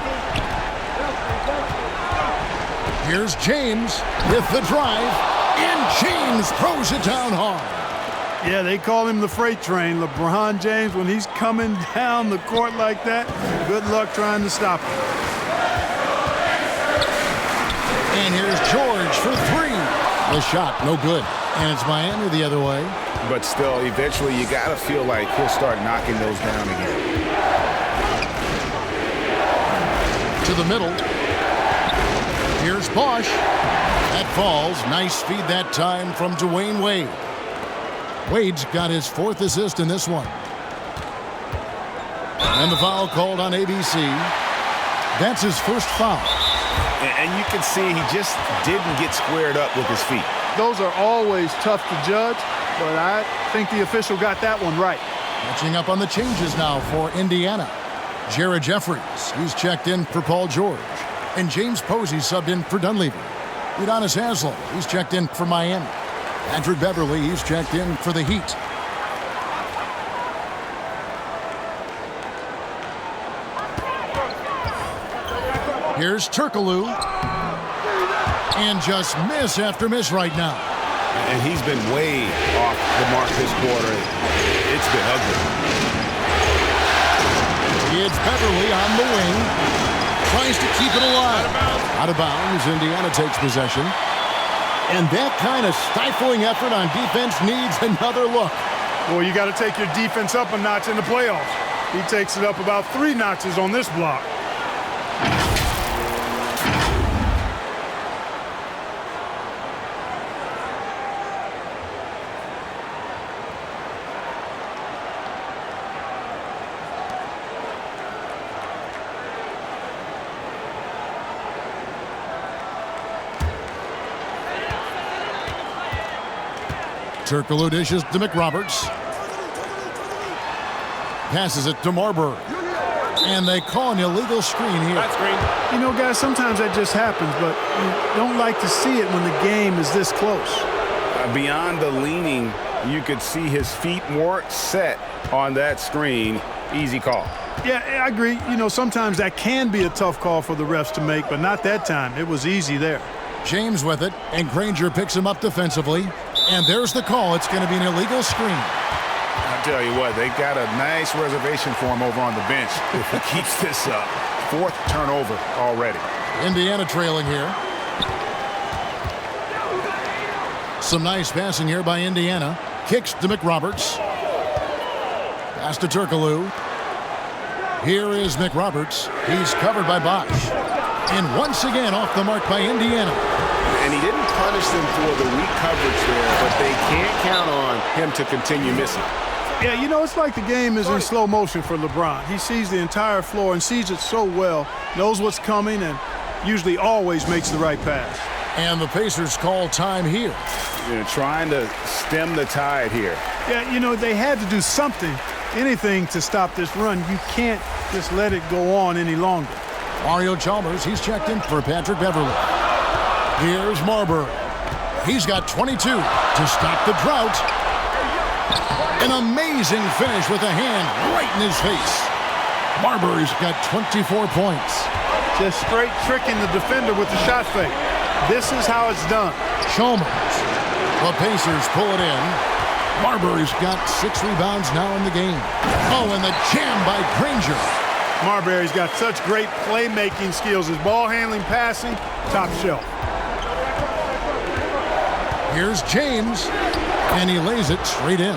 Here's James with the drive, and James throws it down hard. Yeah, they call him the freight train. LeBron James, when he's coming down the court like that, good luck trying to stop him. And here's George for 3. The shot, no good. And it's Miami the other way. But still, eventually you got to feel like he'll start knocking those down again. To the middle. Here's Bosch. That falls. Nice feed that time from Dwayne Wade. Wade's got his 4th assist in this one. And the foul called on ABC. That's his first foul. And you can see he just didn't get squared up with his feet. Those are always tough to judge, but I think the official got that one right. Catching up on the changes now for Indiana. Jared Jeffries, he's checked in for Paul George. And James Posey subbed in for Dunleavy. Udonis Haslem, he's checked in for Miami. Patrick Beverly, he's checked in for the Heat. Here's Turkoglu. And just miss after miss right now. And he's been way off the mark this quarter. It's been ugly. It's Beverly on the wing. Tries to keep it alive. Out of bounds. Indiana takes possession. And that kind of stifling effort on defense needs another look. Well, you got to take your defense up a notch in the playoffs. He takes it up about 3 notches on this block. Turkoglu dishes to McRoberts. Passes it to Marbury. And they call an illegal screen here. That's green. You know, guys, sometimes that just happens, but you don't like to see it when the game is this close. Beyond the leaning, you could see his feet more set on that screen. Easy call. Yeah, I agree. You know, sometimes that can be a tough call for the refs to make, but not that time. It was easy there. James with it, and Granger picks him up defensively. And there's the call. It's going to be an illegal screen. I'll tell you what, they got a nice reservation for him over on the bench if he keeps this up. 4th turnover already. Indiana trailing here. Some nice passing here by Indiana. Kicks to McRoberts. Pass to Turkoglu. Here is McRoberts. He's covered by Bosch. And once again off the mark by Indiana. And he didn't punish them for the weak coverage there, but they can't count on him to continue missing. Yeah, you know, it's like the game is in slow motion for LeBron. He sees the entire floor and sees it so well, knows what's coming, and usually always makes the right pass. And the Pacers call time here. Trying to stem the tide here. Yeah, you know, they had to do something, anything to stop this run. You can't just let it go on any longer. Mario Chalmers, he's checked in for Patrick Beverly. Here's Marbury. He's got 22 to stop the drought. An amazing finish with a hand right in his face. Marbury's got 24 points. Just straight tricking the defender with the shot fake. This is how it's done. Chalmers. The Pacers pull it in. Marbury's got 6 rebounds now in the game. Oh, and the jam by Granger. Marbury's got such great playmaking skills. His ball handling, passing, top shelf. Here's James, and he lays it straight in.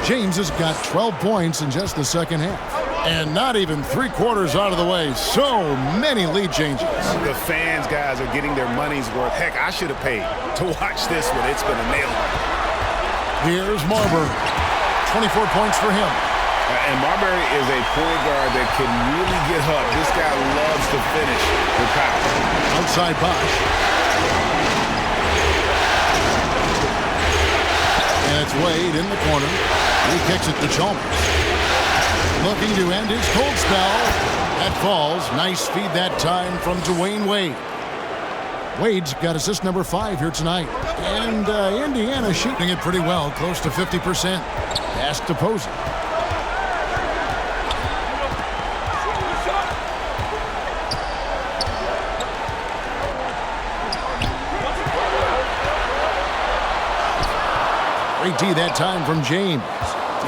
James has got 12 points in just the second half. And not even 3/4 out of the way. So many lead changes. The fans, guys, are getting their money's worth. Heck, I should have paid to watch this one. It's been a nail. Here's Marbury. 24 points for him. And Marbury is a point guard that can really get hot. This guy loves to finish with power. Outside Bosch. And it's Wade in the corner. He kicks it to Chalmers. Looking to end his cold spell. That falls. Nice feed that time from Dwayne Wade. Wade's got assist number 5 here tonight. And Indiana shooting it pretty well, close to 50%. Pass to Posey. Great D that time from James.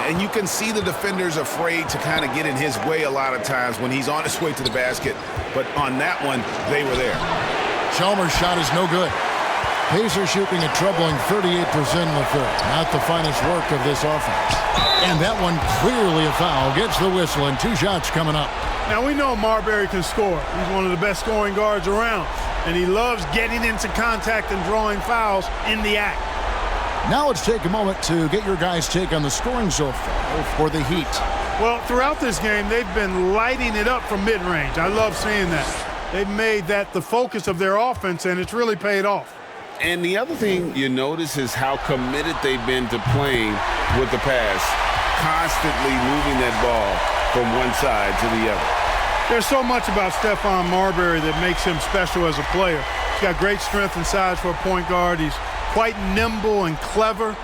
And you can see the defenders afraid to kind of get in his way a lot of times when he's on his way to the basket. But on that one, they were there. Chalmers' shot is no good. Pacers shooting a troubling 38% in the third. Not the finest work of this offense. And that one clearly a foul. Gets the whistle and 2 shots coming up. Now we know Marbury can score. He's one of the best scoring guards around. And he loves getting into contact and drawing fouls in the act. Now let's take a moment to get your guys' take on the scoring so far for the Heat. Well, throughout this game, they've been lighting it up from mid-range. I love seeing that. They've made that the focus of their offense, and it's really paid off. And the other thing you notice is how committed they've been to playing with the pass, constantly moving that ball from one side to the other. There's so much about Stephon Marbury that makes him special as a player. He's got great strength and size for a point guard. He's quite nimble and clever.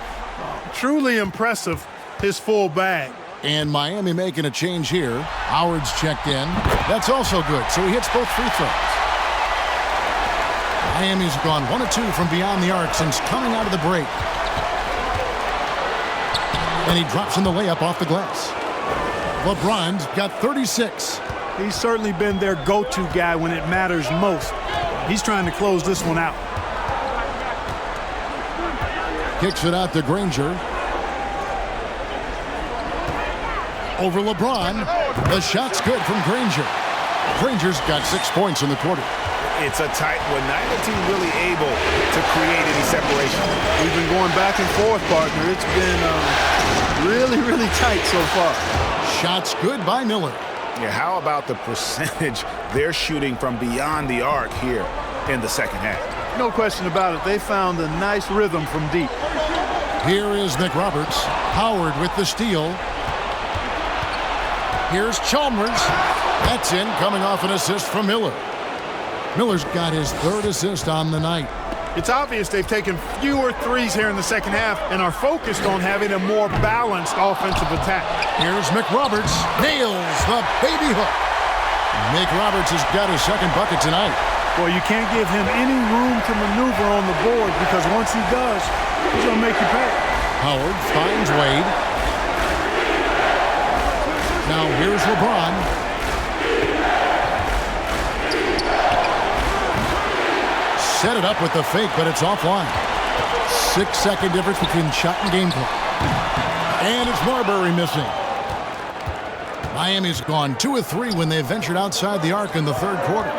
Truly impressive, his full bag. And Miami making a change here. Howard's checked in. That's also good, so he hits both free throws. Miami's gone 1 of 2 from beyond the arc since coming out of the break. And he drops in the layup off the glass. LeBron's got 36. He's certainly been their go-to guy when it matters most. He's trying to close this one out. Kicks it out to Granger. Over LeBron. The shot's good from Granger. Granger's got 6 points in the quarter. It's a tight one. Neither team really able to create any separation. We've been going back and forth, partner. It's been really, really tight so far. Shots good by Miller. Yeah, how about the percentage they're shooting from beyond the arc here in the second half? No question about it. They found a nice rhythm from deep. Here is McRoberts. Howard with the steal. Here's Chalmers. That's in, coming off an assist from Miller. Miller's got his 3rd assist on the night. It's obvious they've taken fewer threes here in the second half and are focused on having a more balanced offensive attack. Here's McRoberts. Nails the baby hook. McRoberts has got his 2nd bucket tonight. Well, you can't give him any room to maneuver on the board because once he does, he's going to make you pay. Howard finds Wade. Now here's LeBron. Set it up with the fake, but it's offline. 6-second difference between shot and game clock. And it's Marbury missing. Miami's gone 2 of 3 when they ventured outside the arc in the 3rd quarter.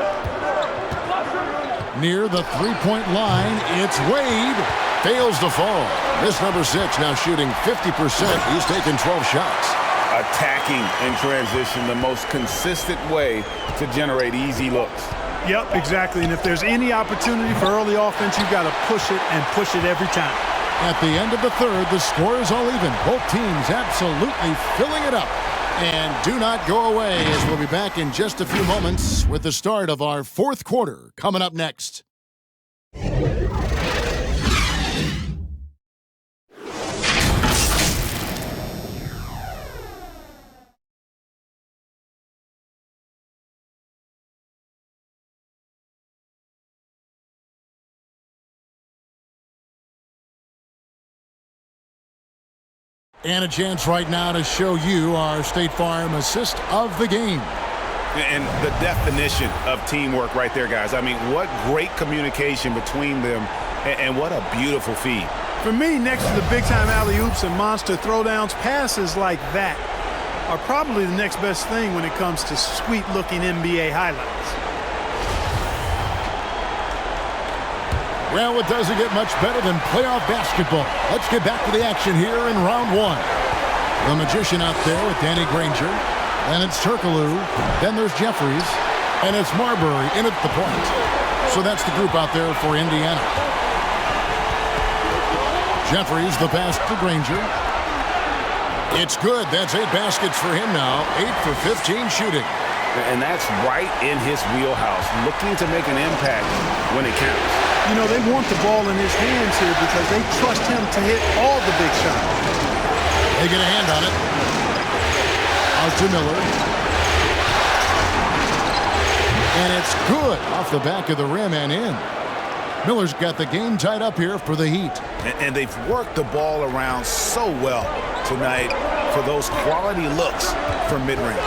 Near the 3-point line, it's Wade. Fails to fall. This number 6 now shooting 50%. He's taken 12 shots. Attacking in transition, the most consistent way to generate easy looks. Yep, exactly. And if there's any opportunity for early offense, you've got to push it and push it every time. At the end of the third, the score is all even. Both teams absolutely filling it up. And do not go away, as we'll be back in just a few moments with the start of our fourth quarter coming up next. And a chance right now to show you our State Farm assist of the game. And the definition of teamwork right there, guys. I mean, what great communication between them, and what a beautiful feed. For me, next to the big-time alley-oops and monster throwdowns, passes like that are probably the next best thing when it comes to sweet-looking NBA highlights. Well, it doesn't get much better than playoff basketball. Let's get back to the action here in round one. The Magician out there with Danny Granger. Then it's Turkoglu. Then there's Jeffries. And it's Marbury in at the point. So that's the group out there for Indiana. Jeffries, the pass to Granger. It's good. That's 8 baskets for him now. 8 for 15 shooting. And that's right in his wheelhouse, looking to make an impact when it counts. You know, they want the ball in his hands here because they trust him to hit all the big shots. They get a hand on it. Out to Miller. And it's good off the back of the rim and in. Miller's got the game tied up here for the Heat. And they've worked the ball around so well tonight for those quality looks from mid-range.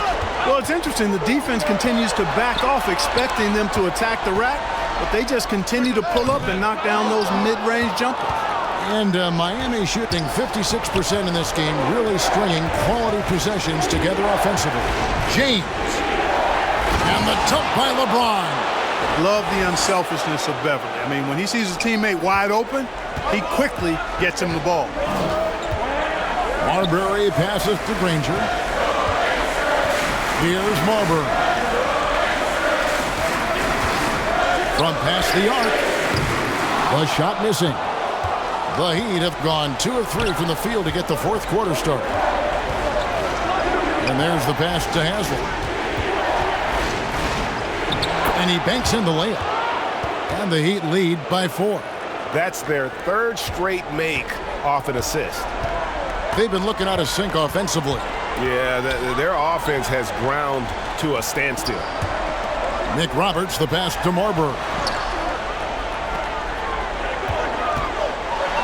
Well, it's interesting. The defense continues to back off, expecting them to attack the rack, but they just continue to pull up and knock down those mid-range jumpers. And Miami shooting 56% in this game, really stringing quality possessions together offensively. James. And the dunk by LeBron. Love the unselfishness of Beverly. I mean, when he sees his teammate wide open, he quickly gets him the ball. Marbury passes to Granger. Here's Marbury. From past the arc. The shot missing. The Heat have gone 2 of 3 from the field to get the fourth quarter started. And there's the pass to Haslem. And he banks in the layup. And the Heat lead by 4. That's their 3rd straight make off an assist. They've been looking out of sync offensively. Yeah, their offense has ground to a standstill. Nick Roberts, the pass to Marbury.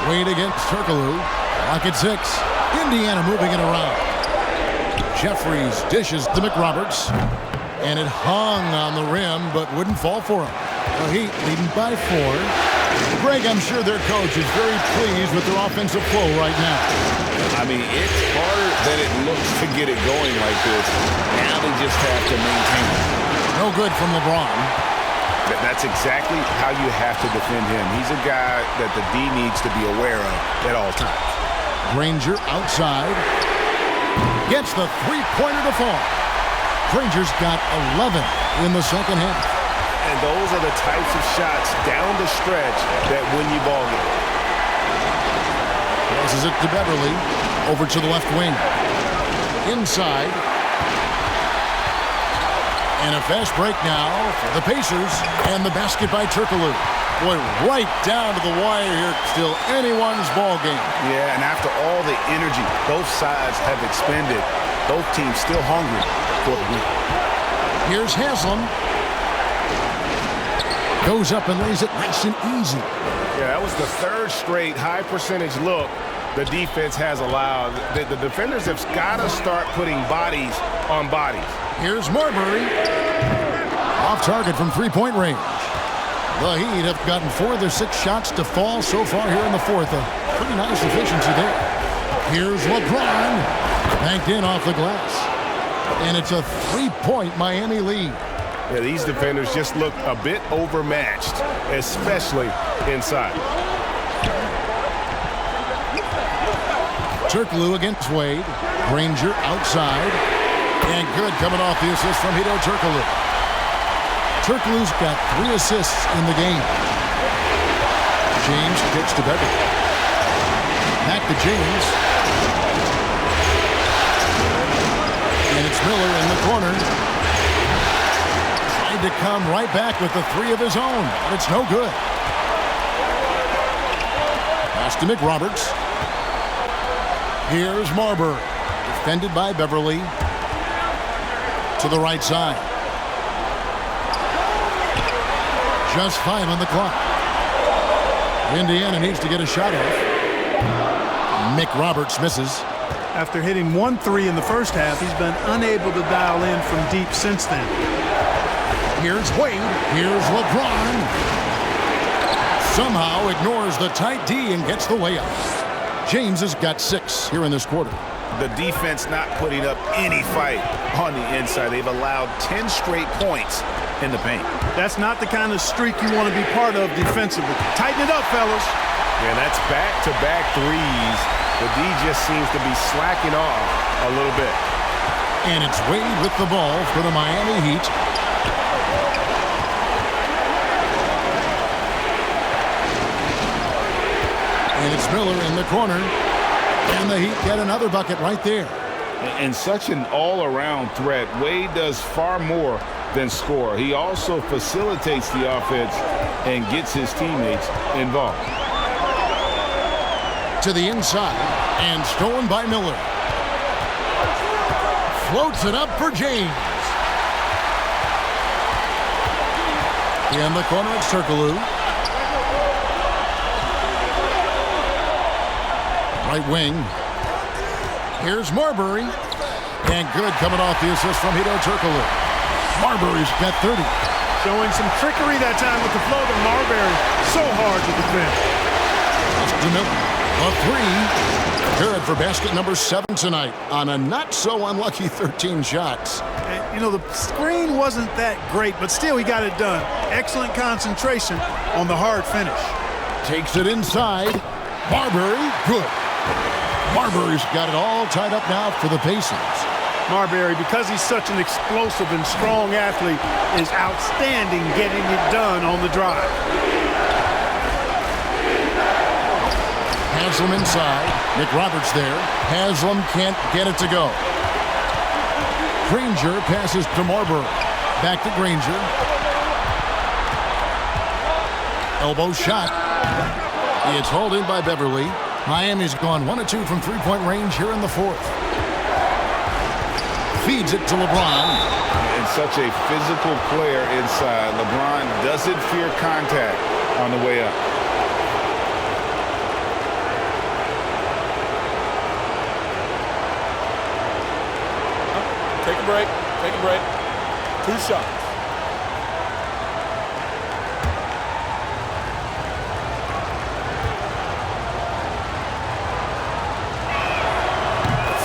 Wade against Turkoglu. Lock at 6. Indiana moving it around. Jeffries dishes to McRoberts. And it hung on the rim, but wouldn't fall for him. The Heat leading by 4. Greg, I'm sure their coach is very pleased with their offensive flow right now. I mean, it's harder than it looks to get it going like this. Now they just have to maintain it. No good from LeBron. That's exactly how you have to defend him. He's a guy that the D needs to be aware of at all times. Granger outside. Gets the three-pointer to fall. Granger's got 11 in the second half. And those are the types of shots down the stretch that win you ball games. Passes it to Beverly. Over to the left wing. Inside. And a fast break now for the Pacers. And the basket by Turkoglu. Boy, right down to the wire here. Still anyone's ball game. Yeah, and after all the energy both sides have expended, both teams still hungry for the win. Here's Haslem. Goes up and lays it nice and easy. Yeah, that was the 3rd straight high percentage look the defense has allowed. The defenders have got to start putting bodies on bodies. Here's Marbury. Off target from three-point range. The Heat have gotten 4 of their 6 shots to fall so far here in the fourth. A pretty nice efficiency there. Here's LeBron. Banked in off the glass. And it's a 3-point Miami lead. Yeah, these defenders just look a bit overmatched, especially inside. Turkoglu against Wade. Granger outside. And good coming off the assist from Hedo Turkoglu. Turkoglu's got 3 assists in the game. James kicks to Beverly. Back to James. And it's Miller in the corner. Tried to come right back with the 3 of his own, but it's no good. Pass to McRoberts. Here's Marbury. Defended by Beverly. To the right side. Just 5 on the clock. Indiana needs to get a shot off. McRoberts misses. After hitting 1 3 in the first half, he's been unable to dial in from deep since then. Here's Wade. Here's LeBron. Somehow ignores the tight D and gets the layup. James has got 6 here in this quarter. The defense not putting up any fight on the inside. They've allowed 10 straight points in the paint. That's not the kind of streak you want to be part of defensively. Tighten it up, fellas. Yeah, that's back-to-back threes. The D just seems to be slacking off a little bit. And it's Wade with the ball for the Miami Heat. And it's Miller in the corner. And the Heat get another bucket right there. And such an all-around threat. Wade does far more than score. He also facilitates the offense and gets his teammates involved. To the inside and stolen by Miller. Floats it up for James. In the corner, it's Turkoglu. Right wing. Here's Marbury. And good coming off the assist from Hedo Turkoglu. Marbury's got 30. Showing some trickery that time with the floater. Marbury so hard to defend. Austin Miller, a 3. Good for basket number 7 tonight on a not-so-unlucky 13 shots. And, you know, the screen wasn't that great, but still he got it done. Excellent concentration on the hard finish. Takes it inside. Marbury, good. Marbury's got it all tied up now for the Pacers. Marbury, because he's such an explosive and strong athlete, is outstanding getting it done on the drive. Haslam inside. McRoberts there. Haslam can't get it to go. Granger passes to Marbury. Back to Granger. Elbow shot. It's hauled in by Beverly. Miami's gone 1 of 2 from 3-point range here in the 4th. Feeds it to LeBron. And such a physical player inside. LeBron doesn't fear contact on the way up. Take a break. Take a break. 2 shots.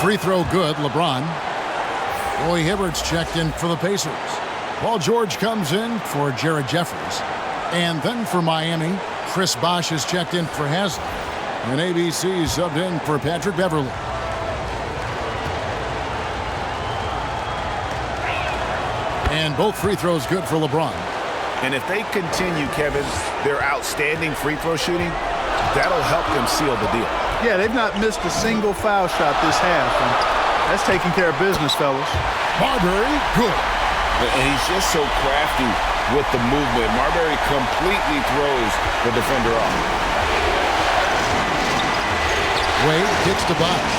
Free throw good, LeBron. Roy Hibbert's checked in for the Pacers. Paul George comes in for Jared Jeffries. And then for Miami, Chris Bosh is checked in for Haslam. And ABC subbed in for Patrick Beverly. And both free throws good for LeBron. And if they continue, Kevin, their outstanding free throw shooting, that'll help them seal the deal. Yeah, they've not missed a single foul shot this half. And that's taking care of business, fellas. Marbury, good. And he's just so crafty with the movement. Marbury completely throws the defender off. Wade kicks to Bosh.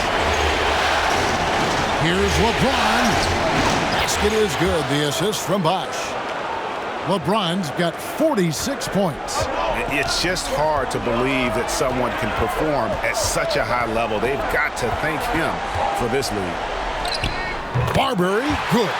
Here's LeBron. Basket is good. The assist from Bosh. LeBron's got 46 points. It's just hard to believe that someone can perform at such a high level. They've got to thank him for this lead. Marbury, good.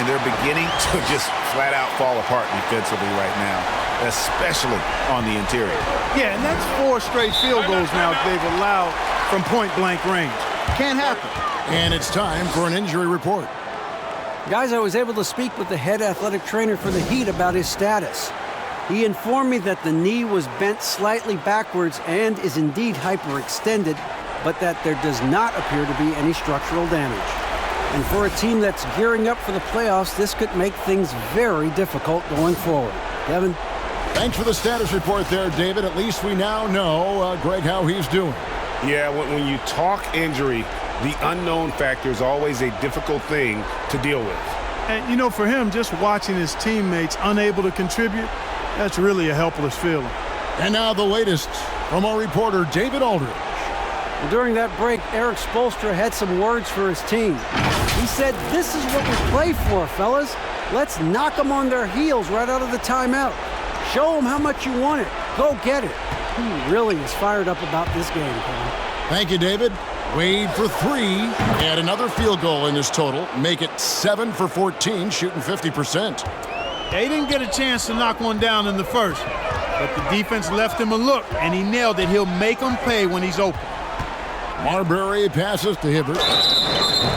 And they're beginning to just flat out fall apart defensively right now, especially on the interior. Yeah, and that's 4 straight field goals now they've allowed from point-blank range. Can't happen. And it's time for an injury report. Guys, I was able to speak with the head athletic trainer for the Heat about his status. He informed me that the knee was bent slightly backwards and is indeed hyperextended, but that there does not appear to be any structural damage. And for a team that's gearing up for the playoffs, this could make things very difficult going forward. Kevin? Thanks for the status report there, David. At least we now know, Greg, how he's doing. Yeah, when you talk injury, the unknown factor is always a difficult thing to deal with. And, you know, for him, just watching his teammates unable to contribute, that's really a helpless feeling. And now the latest from our reporter, David Aldridge. During that break, Eric Spoelstra had some words for his team. He said, "This is what we play for, fellas. Let's knock them on their heels right out of the timeout. Show them how much you want it. Go get it." He really is fired up about this game, Kevin. Thank you, David. Wade for 3. Add another field goal in this total. Make it 7 for 14, shooting 50%. They didn't get a chance to knock one down in the first, but the defense left him a look, and he nailed it. He'll make them pay when he's open. Marbury passes to Hibbert,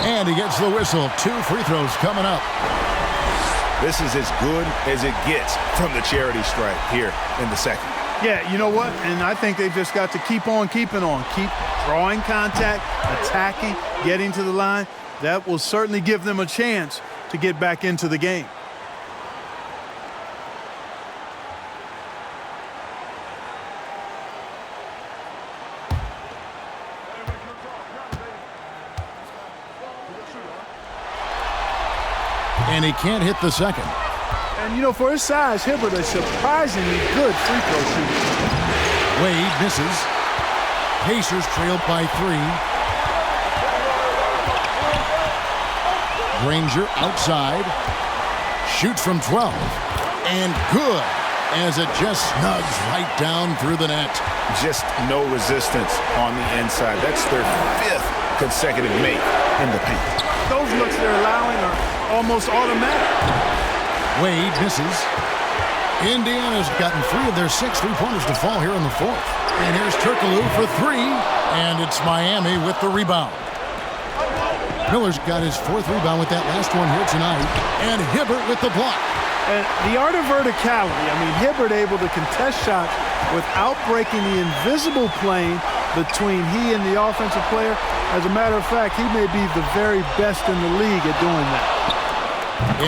and he gets the whistle. 2 free throws coming up. This is as good as it gets from the charity stripe here in the second. Yeah, you know what? And I think they've just got to keep on keeping on. Keep drawing contact, attacking, getting to the line. That will certainly give them a chance to get back into the game. And he can't hit the second. And, you know, for his size, Hibbert is surprisingly good free throw shooter. Wade misses. Pacers trailed by 3. Granger outside. Shoots from 12. And good, as it just snugs right down through the net. Just no resistance on the inside. That's their 5th consecutive make in the paint. Those looks they're allowing are almost automatic. Wade misses. Indiana's gotten 3 of their 6 three-pointers to fall here in the 4th. And here's Turkoglu for 3, and it's Miami with the rebound. Miller's got his 4th rebound with that last one here tonight, and Hibbert with the block. And the art of verticality, I mean, Hibbert able to contest shots without breaking the invisible plane between he and the offensive player. As a matter of fact, he may be the very best in the league at doing that.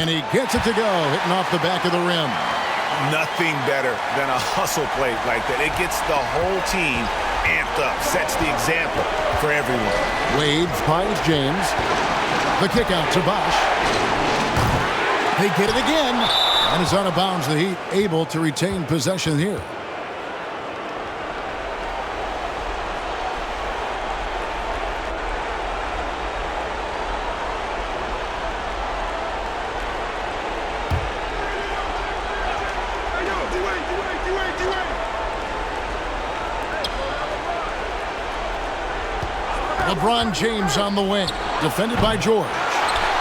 And he gets it to go, hitting off the back of the rim. Nothing better than a hustle play like that. It gets the whole team amped up, sets the example for everyone. Wade finds James. The kick out to Bosch. They get it again. And is out of bounds. The Heat able to retain possession here. LeBron James on the wing, defended by George.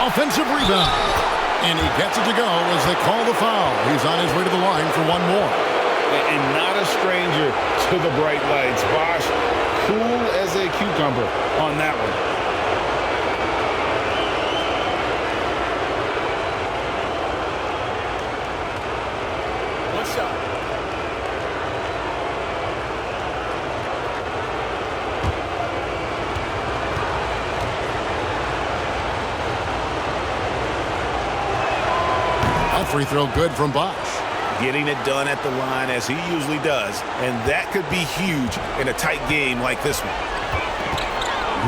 Offensive rebound. And he gets it to go as they call the foul. He's on his way to the line for one more. And not a stranger to the bright lights. Bosch, cool as a cucumber on that one. Free throw good from Bosch. Getting it done at the line as he usually does, and that could be huge in a tight game like this one.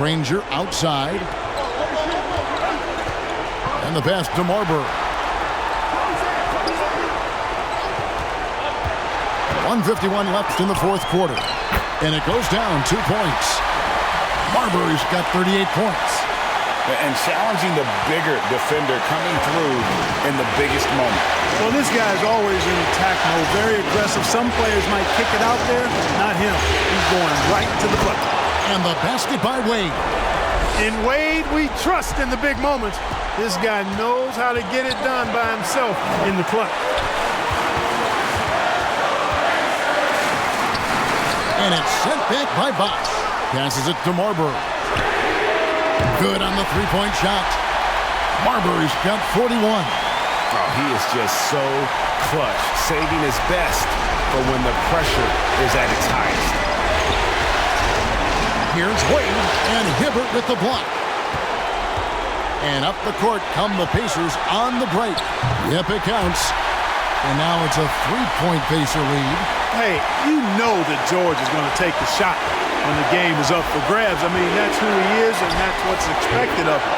Granger outside. And the pass to Marbury. 1:51 left in the 4th quarter. And it goes down 2 points. Marbury's got 38 points. And challenging the bigger defender coming through in the biggest moment. Well, this guy is always in attack mode, very aggressive. Some players might kick it out there, not him. He's going right to the bucket. And the basket by Wade. In Wade, we trust in the big moments. This guy knows how to get it done by himself in the clutch. And it's sent back by Bosch. Passes it to Marbury. Good on the three-point shot. Marbury's got 41. Oh, he is just so clutch, saving his best for when the pressure is at its highest. Here's Wade and Hibbert with the block. And up the court come the Pacers on the break. Yep, it counts. And now it's a 3-point Pacer lead. Hey, you know that George is going to take the shot when the game is up for grabs. I mean, that's who he is, and that's what's expected of him.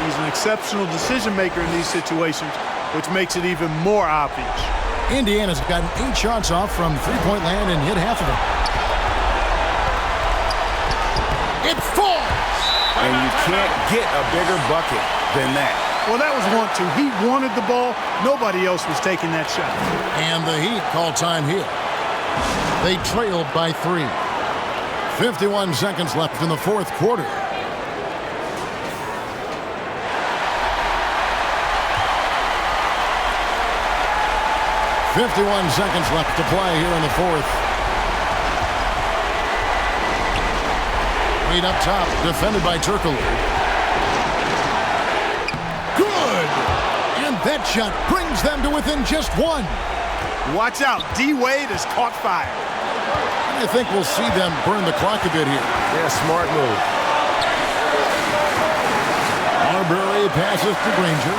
He's an exceptional decision maker in these situations, which makes it even more obvious. Indiana's gotten 8 shots off from three-point land and hit half of them. It falls! And you can't get a bigger bucket than that. Well, that was 1-2. He wanted the ball. Nobody else was taking that shot. And the Heat call time here. They trailed by 3. 51 seconds left in the fourth quarter. .51 seconds left to play here in the fourth. Wade up top, defended by Turkoglu. Good! And that shot brings them to within just 1. Watch out. D-Wade has caught fire. I think we'll see them burn the clock a bit here. Yeah, smart move. Marbury passes to Granger.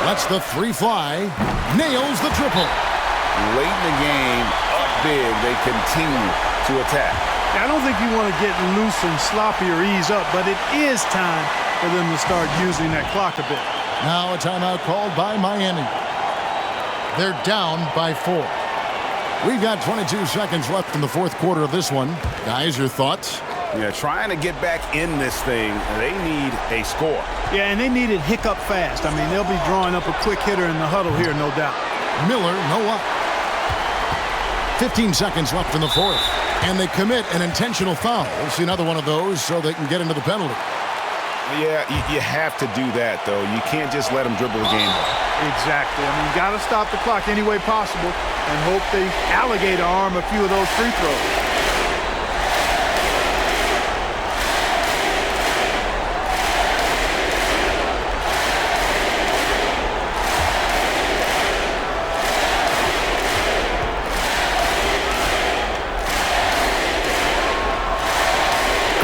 Lets the 3 fly. Nails the triple. Late in the game, up big, they continue to attack. I don't think you want to get loose and sloppy or ease up, but it is time for them to start using that clock a bit. Now a timeout called by Miami. They're down by 4. We've got 22 seconds left in the fourth quarter of this one. Guys, your thoughts? Yeah, trying to get back in this thing, they need a score. Yeah, and they need it hiccup fast. I mean, they'll be drawing up a quick hitter in the huddle here, no doubt. Miller, no up. 15 seconds left in the fourth. And they commit an intentional foul. We'll see another one of those so they can get into the penalty. Yeah, you have to do that, though. You can't just let them dribble the game. Exactly. I mean, you got to stop the clock any way possible and hope they alligator arm a few of those free throws.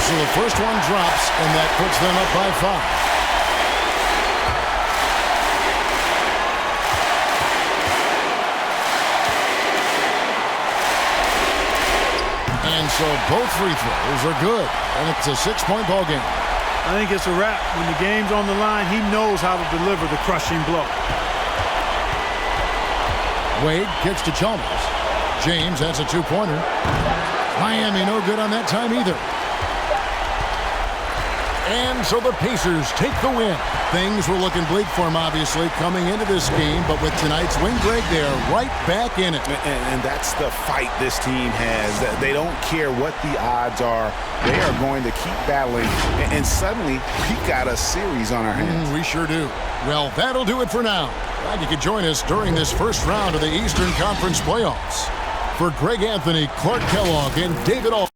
So the first one drops, and that puts them up by 5. And so both free throws are good, and it's a 6-point ball game. I think it's a wrap. When the game's on the line, he knows how to deliver the crushing blow. Wade kicks to Chalmers. James has a 2-pointer. Miami no good on that time either. And so the Pacers take the win. Things were looking bleak for them, obviously, coming into this game. But with tonight's win, Greg, they are right back in it. And that's the fight this team has. They don't care what the odds are. They are going to keep battling. And suddenly, we got a series on our hands. We sure do. Well, that'll do it for now. Glad you could join us during this first round of the Eastern Conference playoffs. For Greg Anthony, Clark Kellogg, and David All.